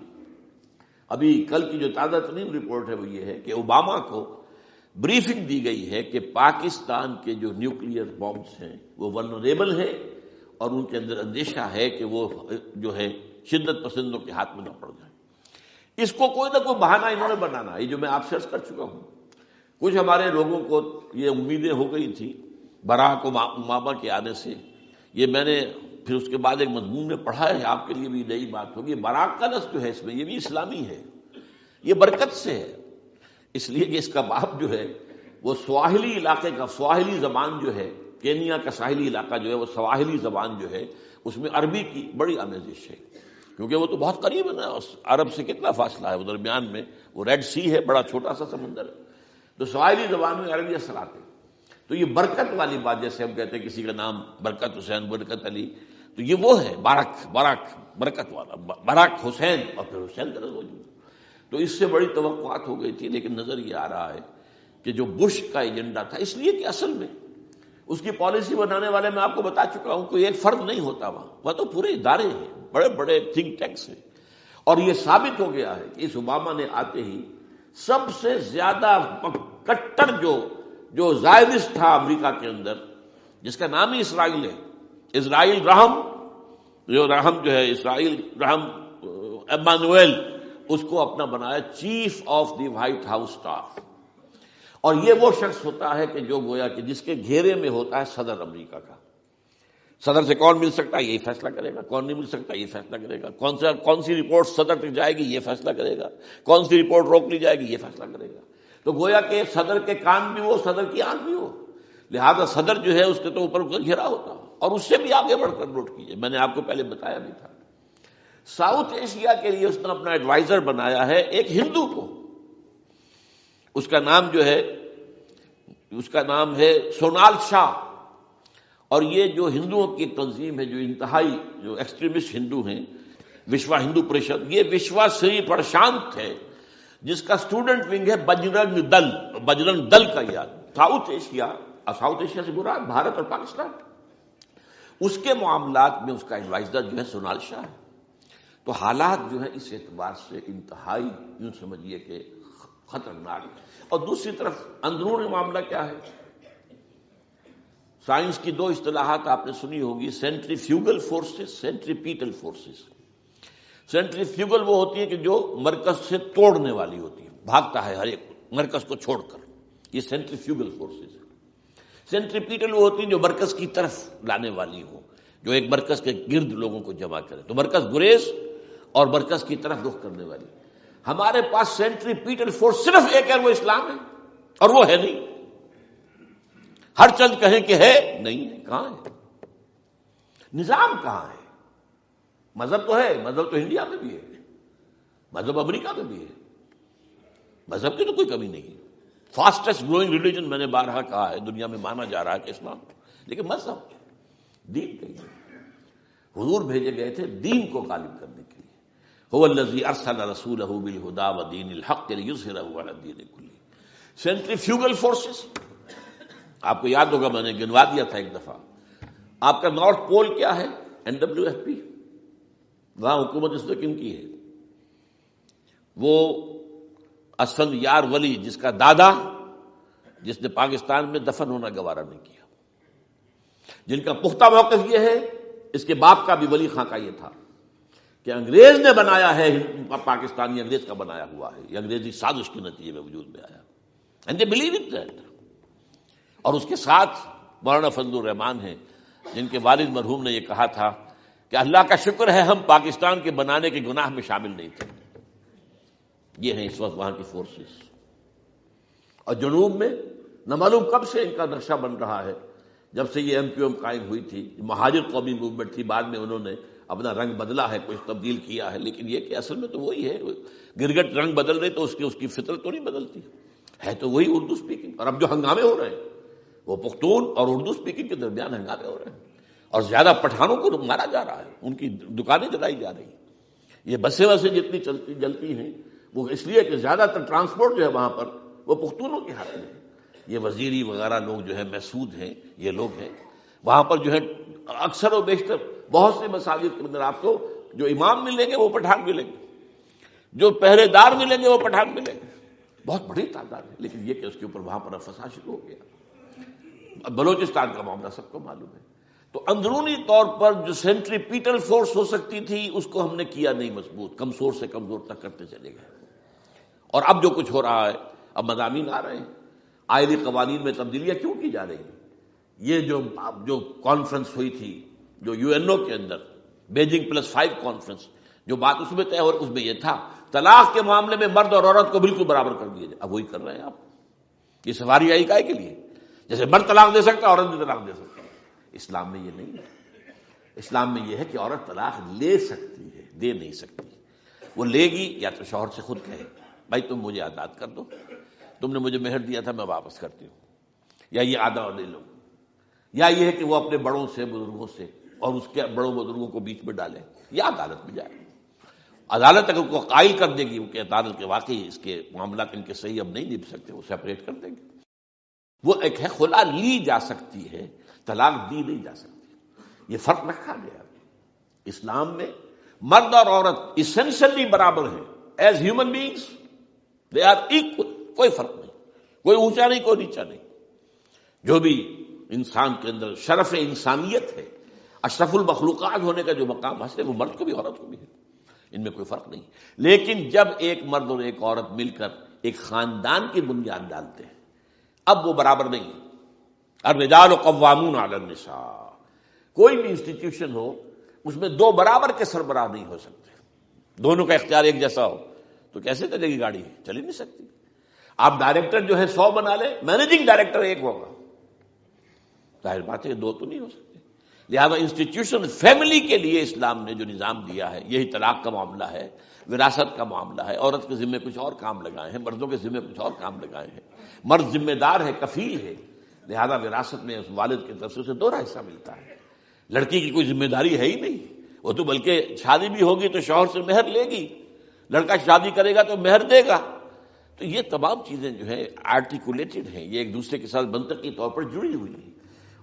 ابھی کل کی جو تازہ ترین رپورٹ ہے وہ یہ ہے کہ اوباما کو بریفنگ دی گئی ہے کہ پاکستان کے جو نیوکلیئر بامز ہیں وہ ولنریبل ہیں، اور ان کے اندر اندیشہ ہے کہ وہ جو ہے شدت پسندوں کے ہاتھ میں نہ پڑ جائیں. اس کو کوئی نہ کوئی بہانہ انہوں نے بنانا. یہ جو میں آپ سے عرض کر چکا ہوں، کچھ ہمارے لوگوں کو یہ امیدیں ہو گئی تھی براک اوباما کے آنے سے. یہ میں نے پھر اس کے بعد ایک مضمون میں پڑھا ہے، آپ کے لیے بھی نئی بات ہوگی. براک کا لفظ جو ہے اس میں یہ بھی اسلامی ہے، یہ برکت سے ہے، اس لیے کہ اس کا باپ جو ہے وہ سواحلی علاقے کا، سواحلی زبان جو ہے کینیا کا ساحلی علاقہ جو ہے وہ سواحلی زبان جو ہے اس میں عربی کی بڑی آمیزش ہے، کیونکہ وہ تو بہت قریب ہے نا. عرب سے کتنا فاصلہ ہے، وہ درمیان میں وہ ریڈ سی ہے، بڑا چھوٹا سا سمندر ہے. تو سواحلی زبان میں عربی اثرات ہیں. تو یہ برکت والی بات، جیسے ہم کہتے ہیں کسی کا نام برکت حسین، برکت علی، تو یہ وہ ہے باراک برکت والا، باراک حسین، اور پھر حسین کا نظر موجود. تو اس سے بڑی توقعات ہو گئی تھی، لیکن نظر یہ آ رہا ہے کہ جو بش کا ایجنڈا تھا، اس لیے کہ اصل میں اس کی پالیسی بنانے والے میں آپ کو بتا چکا ہوں کوئی ایک فرد نہیں ہوتا وہاں تو پورے ادارے ہیں، بڑے بڑے تھنک ٹینکس ہیں. اور یہ ثابت ہو گیا ہے کہ اس اوباما نے آتے ہی سب سے زیادہ کٹر جو زائرسٹ تھا امریکہ کے اندر، جس کا نام ہی اسرائیل ہے، اسرائیل رحم، جو ہے اسرائیل رحم ایمانویل، اس کو اپنا بنایا chief of the white house staff. اور یہ وہ شخص ہوتا ہے کہ جو گویا کہ جس کے گھیرے میں ہوتا ہے صدر امریکہ کا. صدر سے کون مل سکتا ہے یہی فیصلہ کرے گا، کون نہیں مل سکتا یہ فیصلہ کرے گا، کون سی رپورٹ صدر تک جائے گی یہ فیصلہ کرے گا، کون سی رپورٹ روک لی جائے گی یہ فیصلہ کرے گا. تو گویا کہ صدر کے کان بھی ہو، صدر کی آنکھ بھی ہو، لہذا صدر جو ہے اس کے تو اوپر گھیرا ہوتا ہو. اور اس سے بھی آگے بڑھ کر نوٹ کیجیے، میں نے آپ کو پہلے بتایا بھی تھا، ساؤتھ ایشیا کے لیے اس نے اپنا ایڈوائزر بنایا ہے ایک ہندو کو. اس کا نام ہے سونال شاہ. اور یہ جو ہندوؤں کی ایک تنظیم ہے جو انتہائی جو ایکسٹریمسٹ ہندو ہیں، وشوا ہندو پریشد، یہ وشوا سری پرشانت ہے جس کا اسٹوڈنٹ ونگ ہے بجرنگ دل کا یاد. ساؤتھ ایشیا سے مراد بھارت اور پاکستان، اس کے معاملات میں اس کا ایڈوائزر جو ہے سونال شاہ ہے. تو حالات جو ہے اس اعتبار سے انتہائی یوں سمجھیے کہ خطرناک. اور دوسری طرف اندرون معاملہ کیا ہے؟ سائنس کی دو اصطلاحات آپ نے سنی ہوگی، centrifugal forces, centripetal forces. Centrifugal وہ ہوتی ہے کہ جو مرکز سے توڑنے والی ہوتی ہے، بھاگتا ہے ہر ایک مرکز کو چھوڑ کر، یہ سینٹریفیوگل فورسز. سینٹریپیٹل وہ ہوتی ہیں جو مرکز کی طرف لانے والی ہو، جو ایک مرکز کے گرد لوگوں کو جمع کرے. تو مرکز گریز اور مرکز کی طرف رخ کرنے والی. ہمارے پاس سینٹریپیٹل فورس صرف ایک ہے، وہ اسلام ہے، اور وہ ہے نہیں. ہر چند کہیں کہ ہے، نہیں ہے. کہاں ہے نظام؟ کہاں ہے؟ مذہب تو ہے، مذہب تو انڈیا میں بھی ہے، مذہب امریکہ میں بھی ہے، مذہب کی تو کوئی کمی نہیں ہے. فاسٹسٹ گروئنگ ریلیجن میں نے بارہا کہا ہے دنیا میں مانا جا رہا ہے کہ اسلام، لیکن مذہب دین کہیں ہے. حضور بھیجے گئے تھے دین کو غالب کرنے کے لیے. هو الذی ارسل رسولہ بالہدی ودین الحق لیظہرہ علی الدین کلہ. سینٹریفیوگل فورسز آپ کو یاد ہوگا میں نے گنوا دیا تھا ایک دفعہ. آپ کا نارتھ پول کیا ہے؟ NWFP. وہاں حکومت اس وقت کن کی ہے؟ وہ اسد یار ولی، جس کا دادا، جس نے پاکستان میں دفن ہونا گوارا نہیں کیا، جن کا پختہ موقف یہ ہے، اس کے باپ کا بھی ولی خان کا یہ تھا کہ انگریز نے بنایا ہے پاکستان، یہ انگریز کا بنایا ہوا ہے، یہ انگریزی سازش کے نتیجے میں وجود میں آیا. And they believe it that. اور اس کے ساتھ مولانا فضل الرحمان ہیں جن کے والد مرحوم نے یہ کہا تھا کہ اللہ کا شکر ہے ہم پاکستان کے بنانے کے گناہ میں شامل نہیں تھے. یہ ہیں اس وقت وہاں کی فورسز. اور جنوب میں نہ معلوم کب سے ان کا نقشہ بن رہا ہے، جب سے یہ MQM قائم ہوئی تھی. مہاجر قومی موومنٹ تھی، بعد میں انہوں نے اپنا رنگ بدلا ہے، کچھ تبدیل کیا ہے، لیکن یہ کہ اصل میں تو وہی ہے. گرگٹ رنگ بدل رہے تو اس کی فطرت تو نہیں بدلتی، ہے تو وہی اردو اسپیکنگ. اور اب جو ہنگامے ہو رہے ہیں وہ پختون اور اردو اسپیکنگ کے درمیان ہنگامے ہو رہے ہیں، اور زیادہ پٹھانوں کو مارا جا رہا ہے، ان کی دکانیں جلائی جا رہی ہیں. یہ بسیں جتنی جلتی ہیں وہ اس لیے کہ زیادہ تر ٹرانسپورٹ جو ہے وہاں پر وہ پختونوں کے ہاتھ میں ہے. یہ وزیری وغیرہ لوگ جو ہے محسود ہیں، یہ لوگ ہیں وہاں پر جو ہے اکثر و بیشتر بہت سے مساجد کے اندر آپ کو جو امام ملیں گے وہ پٹھان ملیں گے، جو پہرے دار ملیں گے وہ پٹھان ملیں گے. بہت بڑی تعداد ہے. لیکن یہ کہ اس کے اوپر وہاں پر فساد شروع ہو گیا. بلوچستان کا معاملہ سب کو معلوم ہے. تو اندرونی طور پر جو سینٹریپیٹل فورس ہو سکتی تھی اس کو ہم نے کیا نہیں مضبوط، کمزور سے کمزور تک کرتے چلے گئے. اور اب جو کچھ ہو رہا ہے، اب مضامین آ رہے ہیں، آئلی قوانین میں تبدیلیاں کیوں کی جا رہی ہیں. یہ جو کانفرنس ہوئی تھی جو UNO کے اندر بیجنگ+5 کانفرنس، جو بات اس میں طے ہو اس میں یہ تھا طلاق کے معاملے میں مرد اور عورت کو بالکل برابر کر دیا جائے. اب وہی کر رہے ہیں آپ. یہ سواری آئی کائے کے لیے؟ جیسے مرد طلاق دے سکتا ہے عورت بھی طلاق دے سکتی ہے. اسلام میں یہ نہیں ہے. اسلام میں یہ ہے کہ عورت طلاق لے سکتی ہے، دے نہیں سکتی. وہ لے گی یا تو شوہر سے خود کہے بھائی تم مجھے آزاد کر دو، تم نے مجھے مہر دیا تھا میں واپس کرتی ہوں، یا یہ آدھا لے لو، یا یہ ہے کہ وہ اپنے بڑوں سے بزرگوں سے اور اس کے بڑوں بزرگوں کو بیچ میں ڈالے، یا عدالت میں جائے. عدالت اگر کو قائل کر دے گی کہ عدالت کے واقعی اس کے معاملات ان کے صحیح اب نہیں نبھ سکتے، وہ سیپریٹ کر دیں گے. وہ ایک ہے خلا لی جا سکتی ہے، طلاق دی نہیں جا سکتی، یہ فرق رکھا گیا۔ اسلام میں مرد اور عورت اسینشلی برابر ہیں، as human beings they are equal, کوئی فرق نہیں، کوئی اونچا نہیں کوئی نیچا نہیں۔ جو بھی انسان کے اندر شرف انسانیت ہے، اشرف المخلوقات ہونے کا جو مقام حاصل ہے، وہ مرد کو بھی عورت کو بھی ہے، ان میں کوئی فرق نہیں۔ لیکن جب ایک مرد اور ایک عورت مل کر ایک خاندان کی بنیاد ڈالتے ہیں، اب وہ برابر نہیں ہے۔ الرجال قوامون علی النساء، کوئی بھی انسٹیٹیوشن ہو اس میں دو برابر کے سربراہ نہیں ہو سکتے، دونوں کا اختیار ایک جیسا ہو تو کیسے چلے گی گاڑی؟ چل ہی نہیں سکتی۔ آپ ڈائریکٹر جو ہے 100 بنا لیں، مینیجنگ ڈائریکٹر ایک ہوگا، ظاہر بات ہے دو تو نہیں ہو سکتے۔ لہذا انسٹیٹیوشن فیملی کے لیے اسلام نے جو نظام دیا ہے، یہی طلاق کا معاملہ ہے، وراثت کا معاملہ ہے، عورت کے ذمہ کچھ اور کام لگائے ہیں، مردوں کے ذمہ کچھ اور کام لگائے ہیں۔ مرد ذمہ دار ہے، کفیل ہے، لہذا وراثت میں اس والد کی طرف سے اسے دوہرا حصہ ملتا ہے۔ لڑکی کی کوئی ذمہ داری ہے ہی نہیں، وہ تو بلکہ شادی بھی ہوگی تو شوہر سے مہر لے گی، لڑکا شادی کرے گا تو مہر دے گا۔ تو یہ تمام چیزیں جو ہے آرٹیکولیٹڈ ہیں، یہ ایک دوسرے کے ساتھ منطقی طور پر جڑی ہوئی ہیں،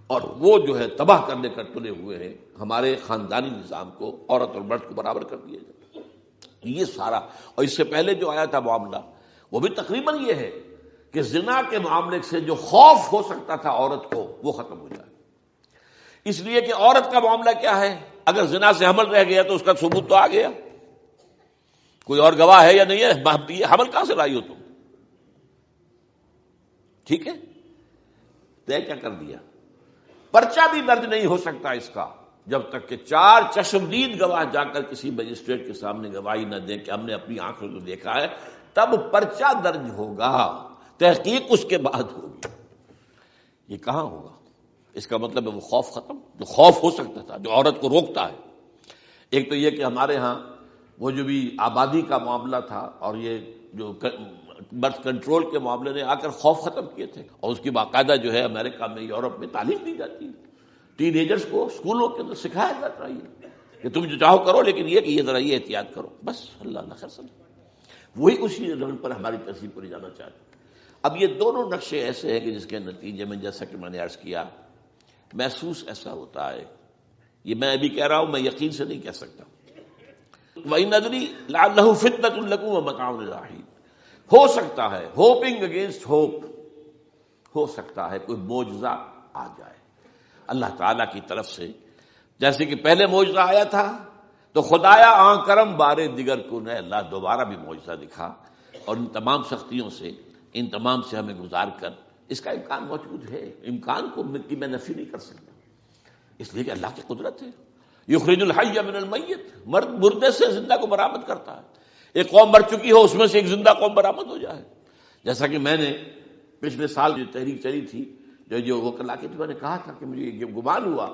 اور وہ جو ہے تباہ کرنے کر تلے ہوئے ہیں ہمارے خاندانی نظام کو، عورت اور مرد کو برابر کر دیا جائے۔ یہ سارا، اور اس سے پہلے جو آیا تھا معاملہ وہ بھی تقریباً یہ ہے کہ زنا کے معاملے سے جو خوف ہو سکتا تھا عورت کو وہ ختم ہو جائے، اس لیے کہ عورت کا معاملہ کیا ہے، اگر زنا سے حمل رہ گیا تو اس کا ثبوت تو آ گیا، کوئی اور گواہ ہے یا نہیں ہے، یہ حمل کہاں سے لائی ہو تم؟ ٹھیک ہے، طے کیا کر دیا، پرچہ بھی درج نہیں ہو سکتا اس کا جب تک کہ 4 چشمدید گواہ جا کر کسی مجسٹریٹ کے سامنے گواہی نہ دیں کہ ہم نے اپنی آنکھوں سے دیکھا ہے، تب پرچہ درج ہوگا، تحقیق اس کے بعد ہوگی۔ یہ کہاں ہوگا؟ اس کا مطلب ہے وہ خوف ختم، جو خوف ہو سکتا تھا، جو عورت کو روکتا ہے۔ ایک تو یہ کہ ہمارے ہاں وہ جو بھی آبادی کا معاملہ تھا اور یہ جو برتھ کنٹرول کے معاملے نے آ کر خوف ختم کیے تھے، اور اس کی باقاعدہ جو ہے امریکہ میں، یورپ میں تعلیم دی جاتی ہے، ٹین ایجرز کو اسکولوں کے اندر سکھایا جاتا ہے کہ تم جو چاہو کرو، لیکن یہ کہ یہ ذرا یہ احتیاط کرو، بس اللہ خیر سمجھ۔ وہی اسی رنگ پر ہماری تہذیب کو لے جانا چاہتے ہیں۔ اب یہ دونوں نقشے ایسے ہیں کہ جس کے نتیجے میں، جیسا کہ میں نے عرض کیا، محسوس ایسا ہوتا ہے، یہ میں ابھی کہہ رہا ہوں، میں یقین سے نہیں کہہ سکتا، وَإِنْ أَدْرِي لَعَلَّهُ فِتْنَةٌ لَكُمْ وَمَتَاعٌ إِلَىٰ حِينٍ، ہو سکتا ہے، ہوپنگ اگینسٹ ہوپ، ہو سکتا ہے کوئی معجزہ آ جائے اللہ تعالیٰ کی طرف سے، جیسے کہ پہلے معجزہ آیا تھا تو خدایا آن کرم بارے دیگر کو نے اللہ دوبارہ بھی معجزہ دکھا، اور ان تمام سختیوں سے، ان تمام سے ہمیں گزار کر اس کا امکان موجود ہے، امکان کو میں نفی نہیں کر سکتا، اس لیے کہ اللہ کی قدرت ہے۔ یخرج الحی من المیت، مردے سے زندہ کو برآمد کرتا ہے۔ ایک قوم مر چکی ہو، اس میں سے ایک زندہ قوم برآمد ہو جائے، جیسا کہ میں نے پچھلے سال جو تحریک چلی تھی، جو وہ کلا کے میں نے کہا تھا کہ مجھے یہ گمان ہوا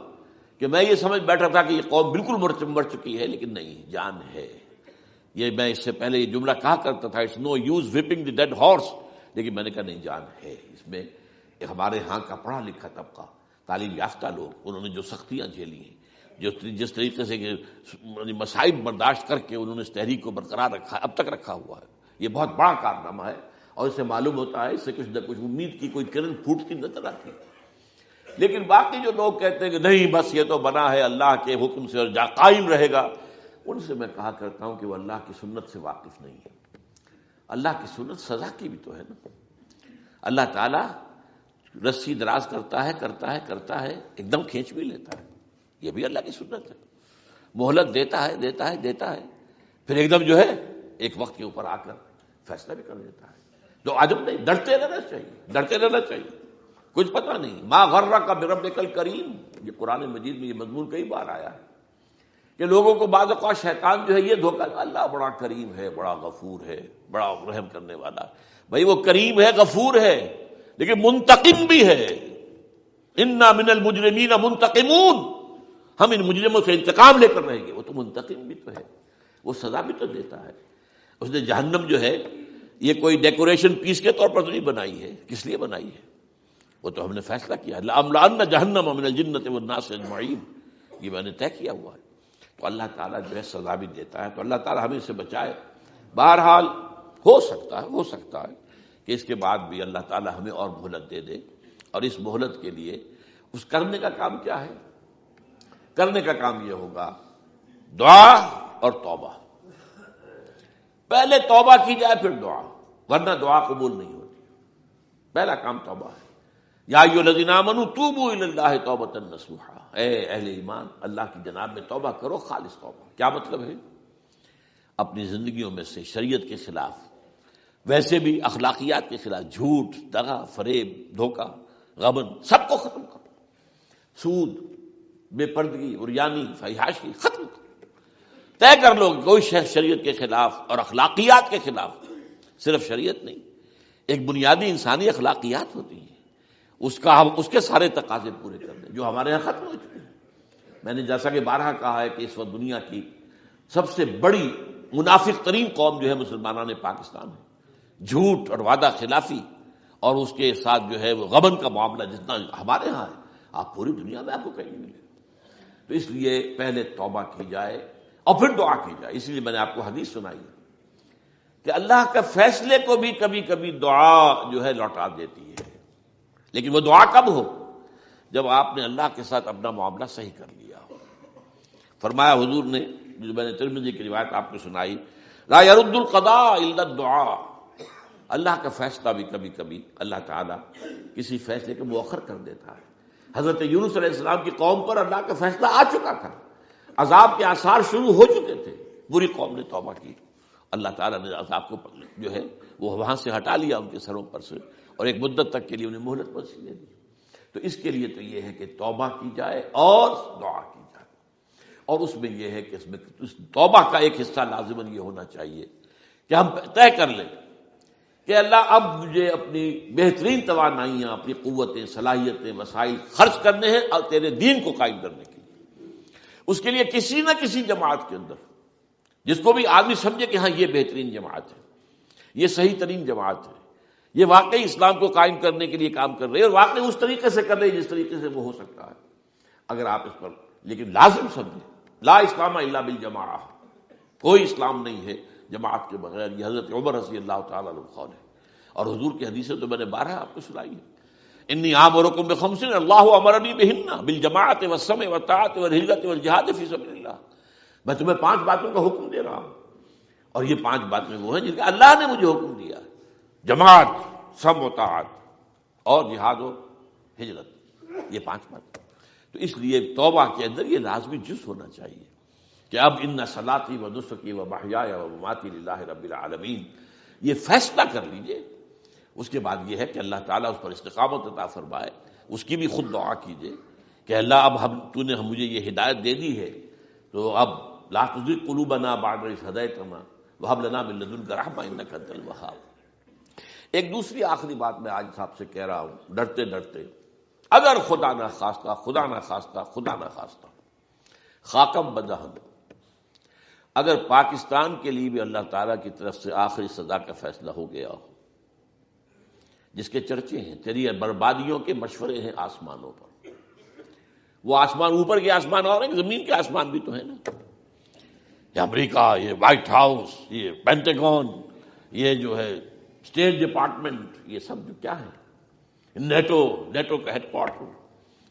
کہ میں یہ سمجھ بیٹھا تھا کہ یہ قوم بالکل مر چکی ہے، لیکن نہیں، جان ہے۔ یہ میں اس سے پہلے یہ جملہ کہا کرتا تھا، it's no use whipping the dead horse, لیکن میں نے کہا نہیں، جان ہے اس میں۔ ہمارے ہاں کا پڑھا لکھا طبقہ، تعلیم یافتہ لوگ، انہوں نے جو سختیاں جھیلی ہیں، جس طریقے سے مصائب برداشت کر کے انہوں نے اس تحریک کو برقرار رکھا ہے، اب تک رکھا ہوا ہے، یہ بہت بڑا کارنامہ ہے، اور اس سے معلوم ہوتا ہے، اس سے کچھ نہ کچھ امید کی کوئی کرن پھوٹتی نظر آتی ہے۔ لیکن باقی جو لوگ کہتے ہیں کہ نہیں بس یہ تو بنا ہے اللہ کے حکم سے اور قائم رہے گا، ان سے میں کہا کرتا ہوں کہ وہ اللہ کی سنت سے واقف نہیں ہے۔ اللہ کی سنت سزا کی بھی تو ہے نا، اللہ تعالیٰ رسی دراز کرتا ہے، ایک دم کھینچ بھی لیتا ہے، یہ بھی اللہ کی سنت ہے، مہلت دیتا ہے، پھر ایک دم جو ہے ایک وقت کے اوپر آ کر فیصلہ بھی کر دیتا ہے۔ تو عجب نہیں، ڈرتے رہنا چاہیے، کچھ پتہ نہیں۔ ما غرک بربک الکریم، یہ قرآن مجید میں یہ مضمون کئی بار آیا ہے کہ لوگوں کو بعض اوقات شیطان جو ہے یہ دھوکہ، اللہ بڑا کریم ہے، بڑا غفور ہے، بڑا رحم کرنے والا۔ بھائی وہ کریم ہے، غفور ہے، لیکن منتقم بھی ہے۔ انا من المجرمین منتقمون، ہم ان مجرموں سے انتقام لے کر رہیں گے۔ وہ تو منتقم بھی تو ہے، وہ سزا بھی تو دیتا ہے۔ اس نے جہنم جو ہے یہ کوئی ڈیکوریشن پیس کے طور پر تو نہیں بنائی ہے، کس لیے بنائی ہے؟ وہ تو ہم نے فیصلہ کیا ہے، لَأَمْلَأَنَّ جَهَنَّمَ مِنَ الْجِنَّةِ وَالنَّاسِ أَجْمَعِينَ، یہ میں نے طے کیا ہوا ہے۔ تو اللہ تعالیٰ جو ہے سزا بھی دیتا ہے، تو اللہ تعالیٰ ہمیں اس سے بچائے۔ بہرحال ہو سکتا ہے کہ اس کے بعد بھی اللہ تعالیٰ ہمیں اور مہلت دے دے، اور اس مہلت کے لیے اس کرنے کا کام کیا ہے؟ کرنے کا کام یہ ہوگا دعا اور توبہ. پہلے توبہ کی جائے پھر دعا، ورنہ دعا قبول نہیں ہوتی. پہلا کام توبہ ہے. یا ایھا الذین آمنوا توبوا الی اللہ توبۃ نصوحا، اے اہل ایمان اللہ کی جناب میں توبہ کرو، خالص توبہ. کیا مطلب ہے؟ اپنی زندگیوں میں سے شریعت کے خلاف، ویسے بھی اخلاقیات کے خلاف، جھوٹ، دغا، فریب، دھوکہ، غبن، سب کو ختم کرو. سود، بے پردگی، عریانی، فحاشی ختم کرو. طے کر لو کوئی شخص شریعت کے خلاف اور اخلاقیات کے خلاف. صرف شریعت نہیں، ایک بنیادی انسانی اخلاقیات ہوتی ہیں، اس کے سارے تقاضے پورے کر دیں جو ہمارے یہاں ختم ہو چکے ہیں. میں نے جیسا کہ بارہا کہا ہے کہ اس وقت دنیا کی سب سے بڑی منافق ترین قوم جو ہے مسلمانان پاکستان ہے. جھوٹ اور وعدہ خلافی اور اس کے ساتھ جو ہے وہ غبن کا معاملہ جتنا ہمارے ہاں ہے، آپ پوری دنیا میں آپ کو کہیں نہیں ملے. تو اس لیے پہلے توبہ کی جائے اور پھر دعا کی جائے. اس لیے میں نے آپ کو حدیث سنائی کہ اللہ کے فیصلے کو بھی کبھی کبھی دعا جو ہے لوٹا دیتی ہے. لیکن وہ دعا کب ہو؟ جب آپ نے اللہ کے ساتھ اپنا معاملہ صحیح کر لیا ہو. فرمایا حضور نے، جو میں نے ترمذی کی روایت آپ کو سنائی، لا يرد القضاء الا الدعاء. اللہ کا فیصلہ بھی کبھی کبھی اللہ تعالیٰ کسی فیصلے کو مؤخر کر دیتا ہے. حضرت یونس علیہ السلام کی قوم پر اللہ کا فیصلہ آ چکا تھا، عذاب کے آثار شروع ہو چکے تھے، بری قوم نے توبہ کی، اللہ تعالیٰ نے عذاب کو جو ہے وہ وہاں سے ہٹا لیا ان کے سروں پر سے، اور ایک مدت تک کے لیے انہیں مہلت وسیع دے دی. تو اس کے لیے تو یہ ہے کہ توبہ کی جائے اور دعا کی جائے. اور اس میں یہ ہے کہ اس میں اس توبہ کا ایک حصہ لازماً یہ ہونا چاہیے کہ ہم طے کر لیں کہ اللہ اب مجھے اپنی بہترین توانائیاں، اپنی قوتیں، صلاحیتیں، وسائل خرچ کرنے ہیں اور تیرے دین کو قائم کرنے کے لیے. اس کے لیے کسی نہ کسی جماعت کے اندر، جس کو بھی آدمی سمجھے کہ ہاں یہ بہترین جماعت ہے، یہ صحیح ترین جماعت ہے، یہ واقعی اسلام کو قائم کرنے کے لیے کام کر رہے ہیں اور واقعی اس طریقے سے کر رہے ہیں جس طریقے سے وہ ہو سکتا ہے. اگر آپ اس پر لیکن لازم سمجھیں لا اسلام الا بالجماعہ، کوئی اسلام نہیں ہے جماعت کے بغیر. یہ حضرت عمر رضی اللہ تعالیٰ عنہ قول ہے. اور حضور کی حدیثیں تو میں نے 12 آپ کو سنائی ہے. انی آمرکم بخمس اللہ امرنی بہن بالجماعۃ والسمع والطاعۃ والہجرۃ والجہاد فی سبیل اللہ. میں تمہیں 5 باتوں کا حکم دے رہا ہوں، اور یہ 5 باتیں وہ ہیں جن کا اللہ نے مجھے حکم دیا ہے: جماعت، سمع و طاعت اور جہاد و ہجرت. یہ 5 باتیں. تو اس لیے توبہ کے اندر یہ لازمی جز ہونا چاہیے کہ اب ان صلاتی و نسکی و محیای و مماتی للہ رب العالمین. یہ فیصلہ کر لیجئے. اس کے بعد یہ ہے کہ اللہ تعالیٰ اس پر استقامت عطا فرمائے. اس کی بھی خود دعا کیجئے کہ اللہ اب تو نے مجھے یہ ہدایت دے دی ہے، تو اب لا تزغ قلوبنا بعد اذ ہدیتنا وہب لنا من لدنک رحمۃ انک انت الوہاب. ایک دوسری آخری بات میں آج صاحب سے کہہ رہا ہوں، ڈرتے ڈرتے، اگر خدا نہ خواستہ خاکم بدہن، اگر پاکستان کے لیے بھی اللہ تعالیٰ کی طرف سے آخری سزا کا فیصلہ ہو گیا ہو، جس کے چرچے ہیں، تیری بربادیوں کے مشورے ہیں آسمانوں پر. وہ آسمان اوپر کے آسمان اور ہیں، زمین کے آسمان بھی تو ہیں نا. یہ امریکہ، یہ وائٹ ہاؤس، یہ پینٹاگون، یہ جو ہے اسٹیٹ ڈپارٹمنٹ، یہ سب جو کیا ہے، نیٹو کا ہیڈ کوارٹر،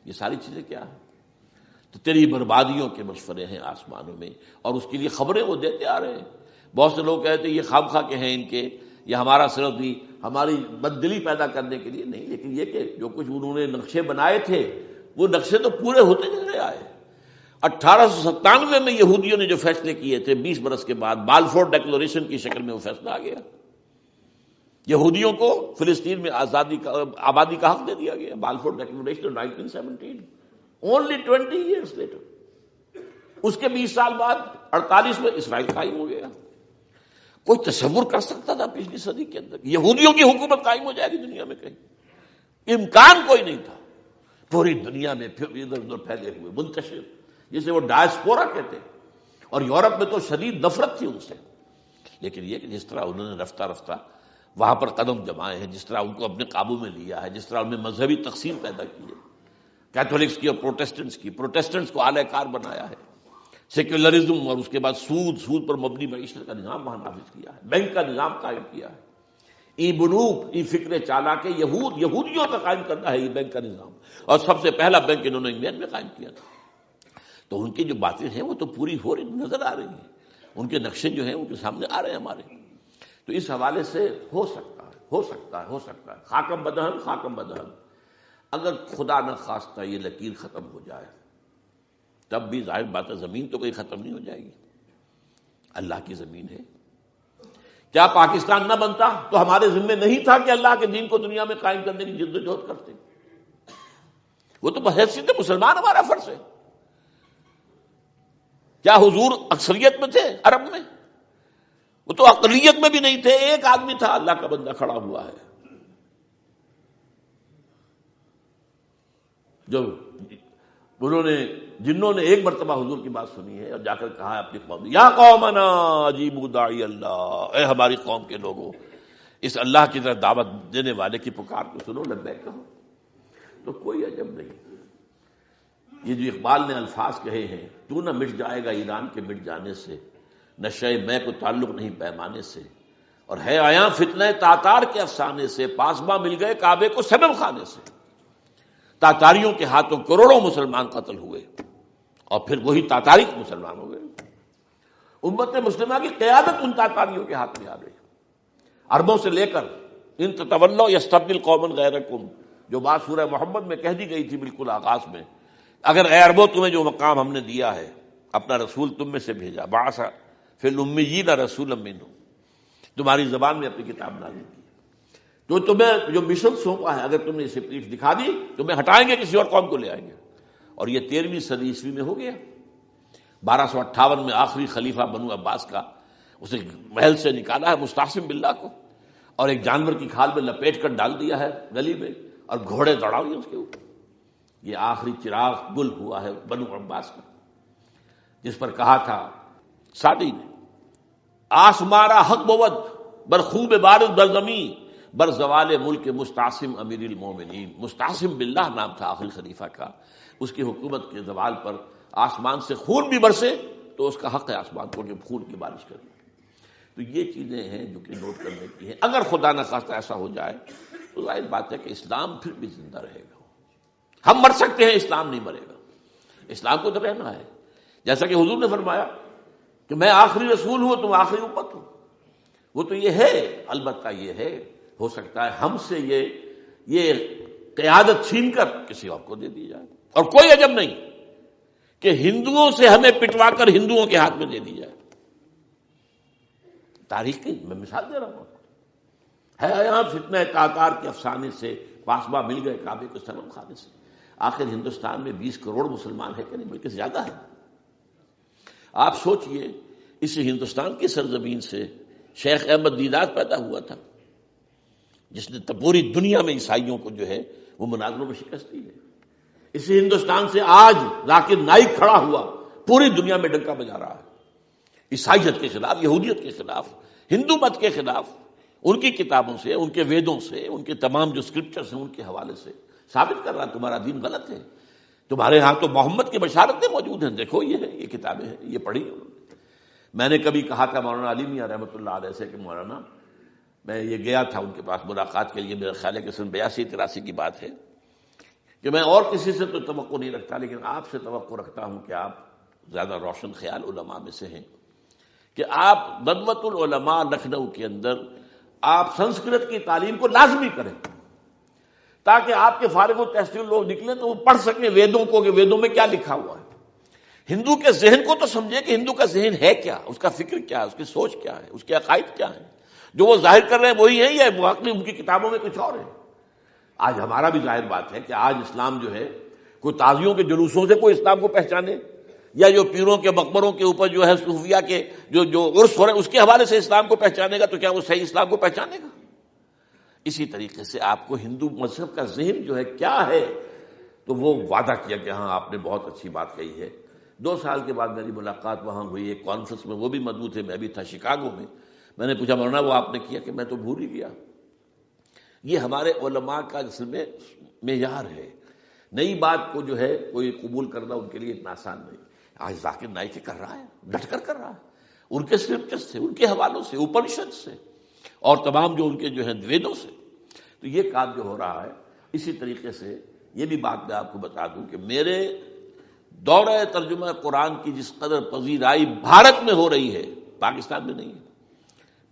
یہ ساری چیزیں کیا ہیں؟ تو تیری بربادیوں کے مشورے ہیں آسمانوں میں، اور اس کے لیے خبریں وہ دیتے آ رہے ہیں. بہت سے لوگ کہتے ہیں یہ خام خواہ کے ہیں ان کے، یہ ہمارا صرف بھی ہماری بددلی پیدا کرنے کے لیے نہیں، لیکن یہ کہ جو کچھ انہوں نے نقشے بنائے تھے وہ نقشے تو پورے ہوتے چلے آئے. 1897 میں یہودیوں نے جو فیصلے کیے تھے، 20 برس کے بعد بالفور ڈیکلریشن کی شکل میں وہ فیصلہ آ گیا. یہودیوں کو فلسطین میں آبادی کا حق دے دیا گیا. Balfour Declaration 1917، only 20 years later. اس کے 20 سال بعد 48 میں اسرائیل قائم ہو گیا. کوئی تصور کر سکتا تھا پچھلی صدی کے اندر یہودیوں کی حکومت قائم ہو جائے گی دنیا میں؟ کہیں امکان کوئی نہیں تھا. پوری دنیا میں پھر ادھر ادھر پھیلے ہوئے، منتشر، جسے وہ ڈائسپورا کہتے ہیں. اور یورپ میں تو شدید نفرت تھی ان سے. لیکن یہ کہ جس طرح انہوں نے رفتہ رفتہ وہاں پر قدم جمائے ہیں، جس طرح ان کو اپنے قابو میں لیا ہے، جس طرح انہوں نے مذہبی تقسیم پیدا کی ہے، کیتھولکس کی اور پروٹیسٹنٹس کو اعلی کار بنایا ہے، سیکولرزم اور اس کے بعد سود پر مبنی معیشت کا نظام وہاں نافذ کیا ہے، بینک کا نظام قائم کیا ہے. ای بنوک ای فکر چالا کے یہودیوں کا قائم کرنا ہے یہ بینک کا نظام، اور سب سے پہلا بینک انہوں نے انگلینڈ میں قائم کیا تھا. تو ان کی جو باتیں ہیں وہ تو پوری ہو رہی نظر آ رہی ہیں، ان کے نقشے جو ہیں ان کے سامنے آ رہے ہیں ہمارے. تو اس حوالے سے ہو سکتا ہے خاکم بدہن اگر خدا نہ خواستہ یہ لکیر ختم ہو جائے، تب بھی ظاہر بات ہے زمین تو کوئی ختم نہیں ہو جائے گی، اللہ کی زمین ہے. کیا پاکستان نہ بنتا تو ہمارے ذمے نہیں تھا کہ اللہ کے دین کو دنیا میں قائم کرنے کی جد و جہد کرتے؟ وہ تو بحیثیت مسلمان ہمارا فرض ہے. کیا حضور اکثریت میں تھے عرب میں؟ وہ تو اقلیت میں بھی نہیں تھے، ایک آدمی تھا اللہ کا بندہ کھڑا ہوا ہے جو جنہوں نے ایک مرتبہ حضور کی بات سنی ہے اور جا کر کہا ہے اپنی قوم، یا قومنا اجیبوا داعی اللہ، اے ہماری قوم کے لوگوں اس اللہ کی طرف دعوت دینے والے کی پکار کو سنو، لبیک کہو. تو کوئی عجب نہیں. یہ جو اقبال نے الفاظ کہے ہیں، تو نہ مٹ جائے گا ایران کے مٹ جانے سے، نشے میں کو تعلق نہیں پیمانے سے، اور ہے آیا فتنہ تاتار کے افسانے سے، پاسباں مل گئے کعبے کو سبب خانے سے. تاتاریوں کے ہاتھوں کروڑوں مسلمان قتل ہوئے اور پھر وہی تاتاری مسلمان ہو گئے. امت مسلمہ کی قیادت ان تاتاریوں کے ہاتھ میں آ گئی. عربوں سے لے کر ان تتولوا یستبدل قوما غیرکم، جو بات سورہ محمد میں کہہ دی گئی تھی بالکل آغاز میں، اگر اے عربوں تمہیں جو مقام ہم نے دیا ہے، اپنا رسول تم میں سے بھیجا، بعث فی الامیین رسولا منہم، تمہاری زبان میں اپنی کتاب نازل کی، جو تمہیں جو مشن سونپا ہے، اگر تم نے اسے پیٹھ دکھا دی تمہیں ہٹائیں گے، کسی اور قوم کو لے آئیں گے. اور یہ 13ویں صدی عیسوی میں ہو گیا. 1258 میں آخری خلیفہ بنو عباس کا اسے محل سے نکالا ہے مستعصم باللہ کو، اور ایک جانور کی کھال میں لپیٹ کر ڈال دیا ہے گلی میں، اور گھوڑے دوڑا دیے اس کے اوپر. یہ آخری چراغ گل ہوا ہے بنو عباس کا، جس پر کہا تھا سعدی نے، آسمارا حق بود بر خوب بارد بر زمین بر زوال ملک مستعصم امیر المومنین. مستعصم باللہ نام تھا آخری خلیفہ کا. اس کی حکومت کے زوال پر آسمان سے خون بھی برسے تو اس کا حق ہے آسمان کو کہ خون کی بارش کرے. تو یہ چیزیں ہیں جو کہ نوٹ کرنے کی ہیں. اگر خدا نہ خواستہ ایسا ہو جائے تو ظاہر بات ہے کہ اسلام پھر بھی زندہ رہے گا. ہم مر سکتے ہیں، اسلام نہیں مرے گا. اسلام کو تو رہنا ہے، جیسا کہ حضور نے فرمایا کہ میں آخری رسول ہوں، تم آخری امت ہو. وہ تو یہ ہے، البتہ یہ ہے ہو سکتا ہے ہم سے یہ قیادت چھین کر کسی اور کو دے دی جائے، اور کوئی عجب نہیں کہ ہندوؤں سے ہمیں پٹوا کر ہندوؤں کے ہاتھ میں دے دی جائے. تاریخ کی میں مثال دے رہا ہوں. ہے یہاں فتنہ تاتار کے افسانے سے، پاسباں مل گئے کعبے کو سبب خانے سے. آخر ہندوستان میں 20 کروڑ مسلمان ہے کہ نہیں، بلکہ زیادہ ہے. آپ سوچئے اس ہندوستان کی سرزمین سے شیخ احمد دیدات پیدا ہوا تھا، جس نے پوری دنیا میں عیسائیوں کو جو ہے وہ مناظروں میں شکست دی ہے. اسی ہندوستان سے آج ذاکر نائک کھڑا ہوا، پوری دنیا میں ڈنکا بجا رہا ہے عیسائیت کے خلاف، یہودیت کے خلاف، ہندو مت کے خلاف. ان کی کتابوں سے، ان کے ویدوں سے، ان کے تمام جو اسکرپچرز ہیں ان کے حوالے سے ثابت کر رہا ہے تمہارا دین غلط ہے. تمہارے ہاں تو محمد کی بشارتیں موجود ہیں، دیکھو یہ ہے، یہ کتابیں ہیں، یہ پڑھی انہوں نے. میں نے کبھی کہا تھا مولانا علی میاں رحمۃ اللہ علیہ سے کہ مولانا، میں یہ گیا تھا ان کے پاس ملاقات کے لیے، میرا خیال ہے کہ سن 82-83 کی بات ہے، کہ میں اور کسی سے تو توقع نہیں رکھتا لیکن آپ سے توقع رکھتا ہوں کہ آپ زیادہ روشن خیال علماء میں سے ہیں، کہ آپ ندوۃ العلماء لکھنؤ کے اندر آپ سنسکرت کی تعلیم کو لازمی کریں، تاکہ آپ کے فارغ التحصیل لوگ نکلیں تو وہ پڑھ سکیں ویدوں کو کہ ویدوں میں کیا لکھا ہوا ہے. ہندو کے ذہن کو تو سمجھے کہ ہندو کا ذہن ہے کیا، اس کا فکر کیا ہے، اس کی سوچ کیا ہے، اس کے عقائد کیا ہیں. جو وہ ظاہر کر رہے ہیں وہی ہیں یا واقعی ان کی کتابوں میں کچھ اور ہے. آج ہمارا بھی ظاہر بات ہے کہ آج اسلام جو ہے کوئی تازیوں کے جلوسوں سے کوئی اسلام کو پہچانے، یا جو پیروں کے مقبروں کے اوپر جو ہے صوفیہ کے جو عرس ہو رہے ہیں اس کے حوالے سے اسلام کو پہچانے گا تو کیا وہ صحیح اسلام کو پہچانے گا؟ اسی طریقے سے آپ کو ہندو مذہب کا ذہن جو ہے کیا ہے، تو وہ وعدہ کیا کہ ہاں آپ نے بہت اچھی بات کہی ہے. 2 سال کے بعد میری ملاقات وہاں ہوئی ایک کانفرنس میں، وہ بھی موجود تھے، میں بھی تھا شکاگو میں. میں نے پوچھا مولانا وہ آپ نے کیا؟ کہ میں تو بھول ہی گیا. یہ ہمارے علماء کا اصل میں معیار ہے. نئی بات کو جو ہے کوئی قبول کرنا ان کے لیے اتنا آسان نہیں. آج ذاکر نائک کر رہا ہے، ڈٹ کر رہا ہے، ان کے اسکرپچر سے، ان کے حوالوں سے، اپنشد سے، اور تمام جو ان کے جو ہیں ویدوں سے. تو یہ کام جو ہو رہا ہے، اسی طریقے سے یہ بھی بات میں آپ کو بتا دوں کہ میرے دورہ ترجمہ قرآن کی جس قدر پذیرائی بھارت میں ہو رہی ہے، پاکستان میں نہیں ہے.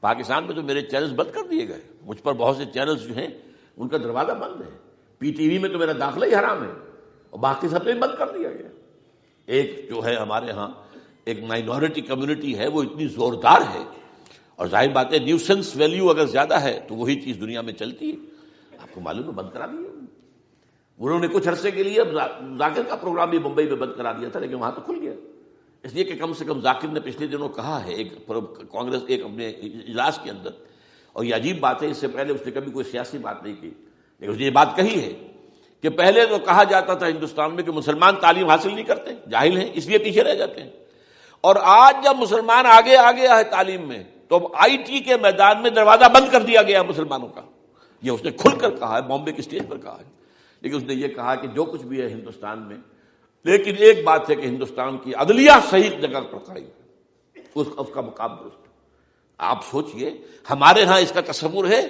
پاکستان میں تو میرے چینلز بند کر دیے گئے، مجھ پر بہت سے چینلز جو ہیں ان کا دروازہ بند ہے. پی ٹی وی میں تو میرا داخلہ ہی حرام ہے، اور باقی سب نے بند کر دیا گیا. ایک جو ہے ہمارے ہاں ایک مائنورٹی کمیونٹی ہے، وہ اتنی زوردار ہے، اور ظاہر بات ہے نیوسنس ویلیو اگر زیادہ ہے تو وہی چیز دنیا میں چلتی ہے. آپ کو معلوم ہے بند کرا دیا انہوں نے. کچھ عرصے کے لیے ذاکر کا پروگرام بھی ممبئی میں بند کرا دیا تھا، لیکن وہاں تو کھل گیا، اس لیے کہ کم سے کم ذاکر نے پچھلے دنوں کہا ہے ایک کانگریس ایک اپنے اجلاس کے اندر، اور یہ عجیب بات ہے، اس سے پہلے اس نے کبھی کوئی سیاسی بات نہیں کی، لیکن اس نے یہ بات کہی ہے کہ پہلے تو کہا جاتا تھا ہندوستان میں کہ مسلمان تعلیم حاصل نہیں کرتے، جاہل ہیں، اس لیے پیچھے رہ جاتے ہیں. اور آج جب مسلمان آگے آ گیا ہے تعلیم میں، تو اب آئی ٹی کے میدان میں دروازہ بند کر دیا گیا مسلمانوں کا. یہ اس نے کھل کر کہا ہے، بامبے کی اسٹیج پر کہا ہے. لیکن اس نے یہ کہا کہ جو کچھ بھی ہے ہندوستان میں، لیکن ایک بات ہے کہ ہندوستان کی عدلیہ صحیح جگہ پر قائم ہے، اس کا مقام درست. آپ سوچئے ہمارے ہاں اس کا تصور ہے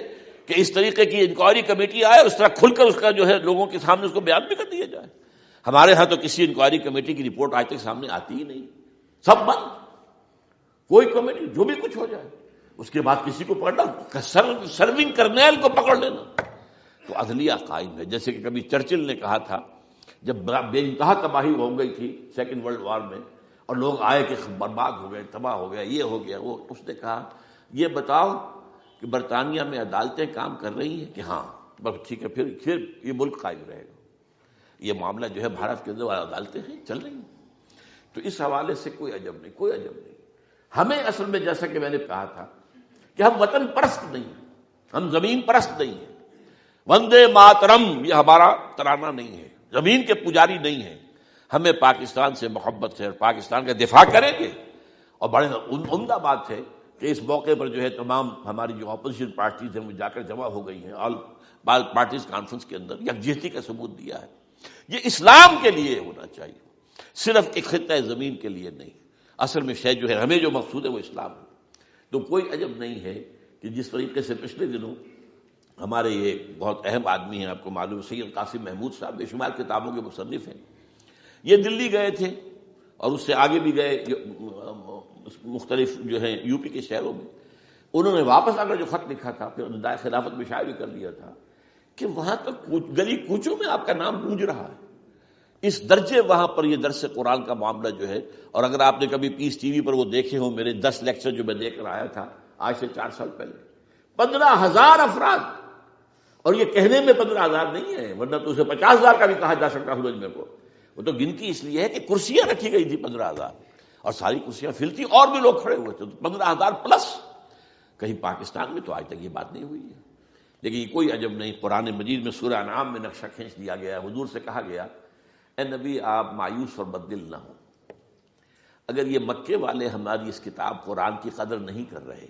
کہ اس طریقے کی انکوائری کمیٹی آئے اور اس طرح کھل کر اس کا جو ہے لوگوں کے سامنے اس کو بیان بھی کر دیا جائے. ہمارے ہاں تو کسی انکوائری کمیٹی کی رپورٹ آج تک سامنے آتی ہی نہیں، سب بند. کوئی کمیٹی جو بھی کچھ ہو جائے، اس کے بعد کسی کو پکڑنا، سرونگ کرنیل کو پکڑ لینا. تو عدلیہ قائم ہے. جیسے کہ کبھی چرچل نے کہا تھا جب بے انتہا تباہی ہو گئی تھی سیکنڈ ورلڈ وار میں، اور لوگ آئے کہ برباد ہو گئے، تباہ ہو گیا، یہ ہو گیا وہ، اس نے کہا یہ بتاؤ کہ برطانیہ میں عدالتیں کام کر رہی ہیں کہ ہاں، بس ٹھیک ہے، پھر یہ ملک قائم رہے گا. یہ معاملہ جو ہے بھارت کے اندر عدالتیں ہیں چل رہی ہیں. تو اس حوالے سے کوئی عجب نہیں، کوئی عجب نہیں. ہمیں اصل میں جیسا کہ میں نے کہا تھا کہ ہم وطن پرست نہیں ہیں، ہم زمین پرست نہیں ہیں. وندے ماترم یہ ہمارا ترانہ نہیں ہے، زمین کے پجاری نہیں ہیں. ہمیں پاکستان سے محبت ہے اور پاکستان کا دفاع کریں گے. اور بڑے عمدہ بات ہے کہ اس موقع پر جو ہے تمام ہماری جو اپوزیشن پارٹیز ہیں وہ جا کر جمع ہو گئی ہیں، آل پارٹیز کانفرنس کے اندر یکجہتی کا ثبوت دیا ہے. یہ اسلام کے لیے ہونا چاہیے، صرف ایک خطہ زمین کے لیے نہیں. اصل میں شے جو ہے ہمیں جو مقصود ہے وہ اسلام ہے. تو کوئی عجب نہیں ہے کہ جس طریقے سے پچھلے دنوں ہمارے یہ بہت اہم آدمی ہیں، آپ کو معلوم سید قاسم محمود صاحب بے شمار کتابوں کے مصنف ہیں، یہ دلی گئے تھے اور اس سے آگے بھی گئے مختلف جو ہیں یو پی کے شہروں میں. انہوں نے واپس آ کر جو خط لکھا تھا، پھر ندائے خلافت میں شائع بھی کر دیا تھا کہ وہاں تک گلی کوچوں میں آپ کا نام گونج رہا ہے. اس درجے وہاں پر یہ درس قرآن کا معاملہ جو ہے. اور اگر آپ نے کبھی پیس ٹی وی پر وہ دیکھے ہوں میرے 10 لیکچر جو میں دے کر آیا تھا آج سے 4 سال پہلے، 15,000 افراد. اور یہ کہنے میں 15,000 نہیں ہے، ورنہ تو اسے 50,000 کا بھی کہا جا سکتا سورج میں کو. وہ تو گنتی اس لیے ہے کہ کرسیاں رکھی گئی تھی 15,000، اور ساری کرسیاں فل تھی اور بھی لوگ کھڑے ہوئے تھے، 15,000 پلس. کہیں پاکستان میں تو آج تک یہ بات نہیں ہوئی ہے. لیکن یہ کوئی عجب نہیں. قرآن مجید میں سورہ انعام میں نقشہ کھینچ دیا گیا ہے. حضور سے کہا گیا اے نبی آپ مایوس اور بددل نہ ہوں. اگر یہ مکے والے ہماری اس کتاب قرآن کی قدر نہیں کر رہے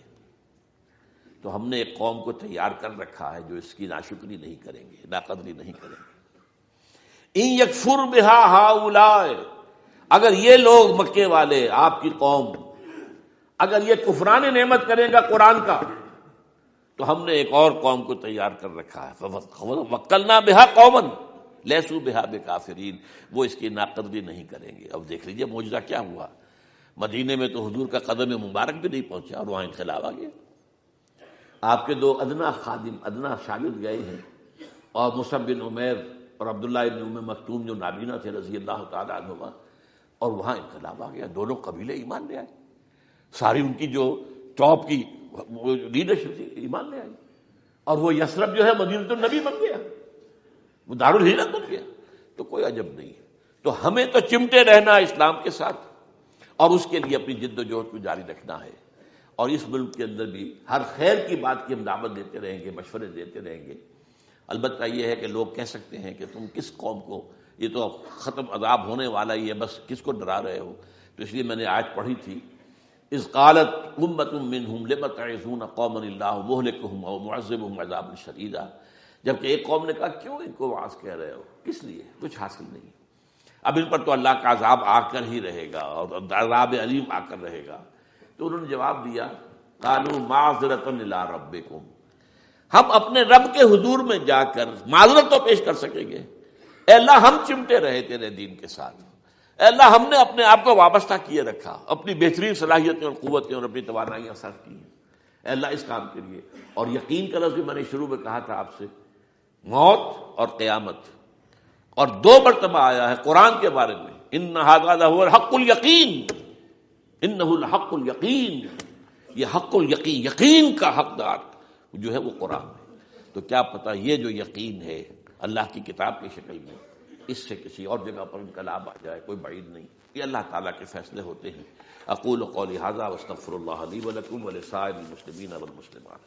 تو ہم نے ایک قوم کو تیار کر رکھا ہے جو اس کی ناشکری نہیں کریں گے، ناقدری نہیں کریں گے. ان یکفر بہا ہؤلاء، اگر یہ لوگ مکے والے آپ کی قوم اگر یہ کفران نعمت کرے گا قرآن کا، تو ہم نے ایک اور قوم کو تیار کر رکھا ہے. وَوَكَّلْنَا بِهَا قَوْمًا لَيْسُوا بِهَا بِكَافِرِينَ، وہ اس کی ناقدری نہیں کریں گے. اب دیکھ لیجئے معجزہ کیا ہوا. مدینے میں تو حضور کا قدم مبارک بھی نہیں پہنچا اور وہاں انقلاب آ گیا. آپ کے 2 ادنا خادم، ادنا شاگرد گئے ہیں، اور مصعب بن عمیر اور عبداللہ ابن ام مکتوم جو نابینا تھے رضی اللہ تعالیٰ عنہما، اور وہاں انقلاب آ گیا. دونوں قبیلے ایمان لے آئے، ساری ان کی جو ٹاپ کی لیڈرشپ تھی ایمان لے آئی. اور وہ یثرب جو ہے مدینۃ النبی بن گیا، وہ دارالہجرت بن گیا. تو کوئی عجب نہیں ہے. تو ہمیں تو چمٹے رہنا اسلام کے ساتھ، اور اس کے لیے اپنی جد و جہد کو جاری رکھنا ہے. اور اس ملک کے اندر بھی ہر خیر کی بات کی ہم دعوت دیتے رہیں گے، مشورے دیتے رہیں گے. البتہ یہ ہے کہ لوگ کہہ سکتے ہیں کہ تم کس قوم کو، یہ تو ختم عذاب ہونے والا ہی ہے، بس کس کو ڈرا رہے ہو. تو اس لیے میں نے آیت پڑھی تھی، اذ قالت امۃ منہم لم تعظون قوما اللہ مہلکہم او معذبہم عذابا شدیدا. جبکہ ایک قوم نے کہا کیوں ان کو وعظ کہہ رہے ہو، کس لیے، کچھ حاصل نہیں. اب ان پر تو اللہ کا عذاب آ کر ہی رہے گا اور عذاب علیم آ کر رہے گا. تو انہوں نے جواب دیا قالوا معذرۃ الی ربکم، ہم اپنے رب کے حضور میں جا کر معذرت تو پیش کر سکیں گے، اے اللہ ہم چمٹے رہے تیرے دین کے ساتھ، اے اللہ ہم نے اپنے آپ کو وابستہ کیے رکھا، اپنی بہترین صلاحیتیں اور قوتیں اور اپنی توانائیاں صرف کی ہیں اے اللہ اس کام کے لیے۔ اور یقین کا لفظ بھی میں نے شروع میں کہا تھا آپ سے، موت اور قیامت، اور 2 مرتبہ آیا ہے قرآن کے بارے میں، ان ھذا لہو الحق الیقین، انہ الحق الیقین، یہ حق الیقین، یقین کا حقدار جو ہے وہ قرآن ہے۔ تو کیا پتہ یہ جو یقین ہے اللہ کی کتاب کی شکل میں، اس سے کسی اور جگہ پر انقلاب آ جائے، کوئی بعید نہیں، یہ اللہ تعالیٰ کے فیصلے ہوتے ہیں۔ اقول قولی ھذا واستغفر اللہ لی ولکم ولسائر المسلمین والمسلمات۔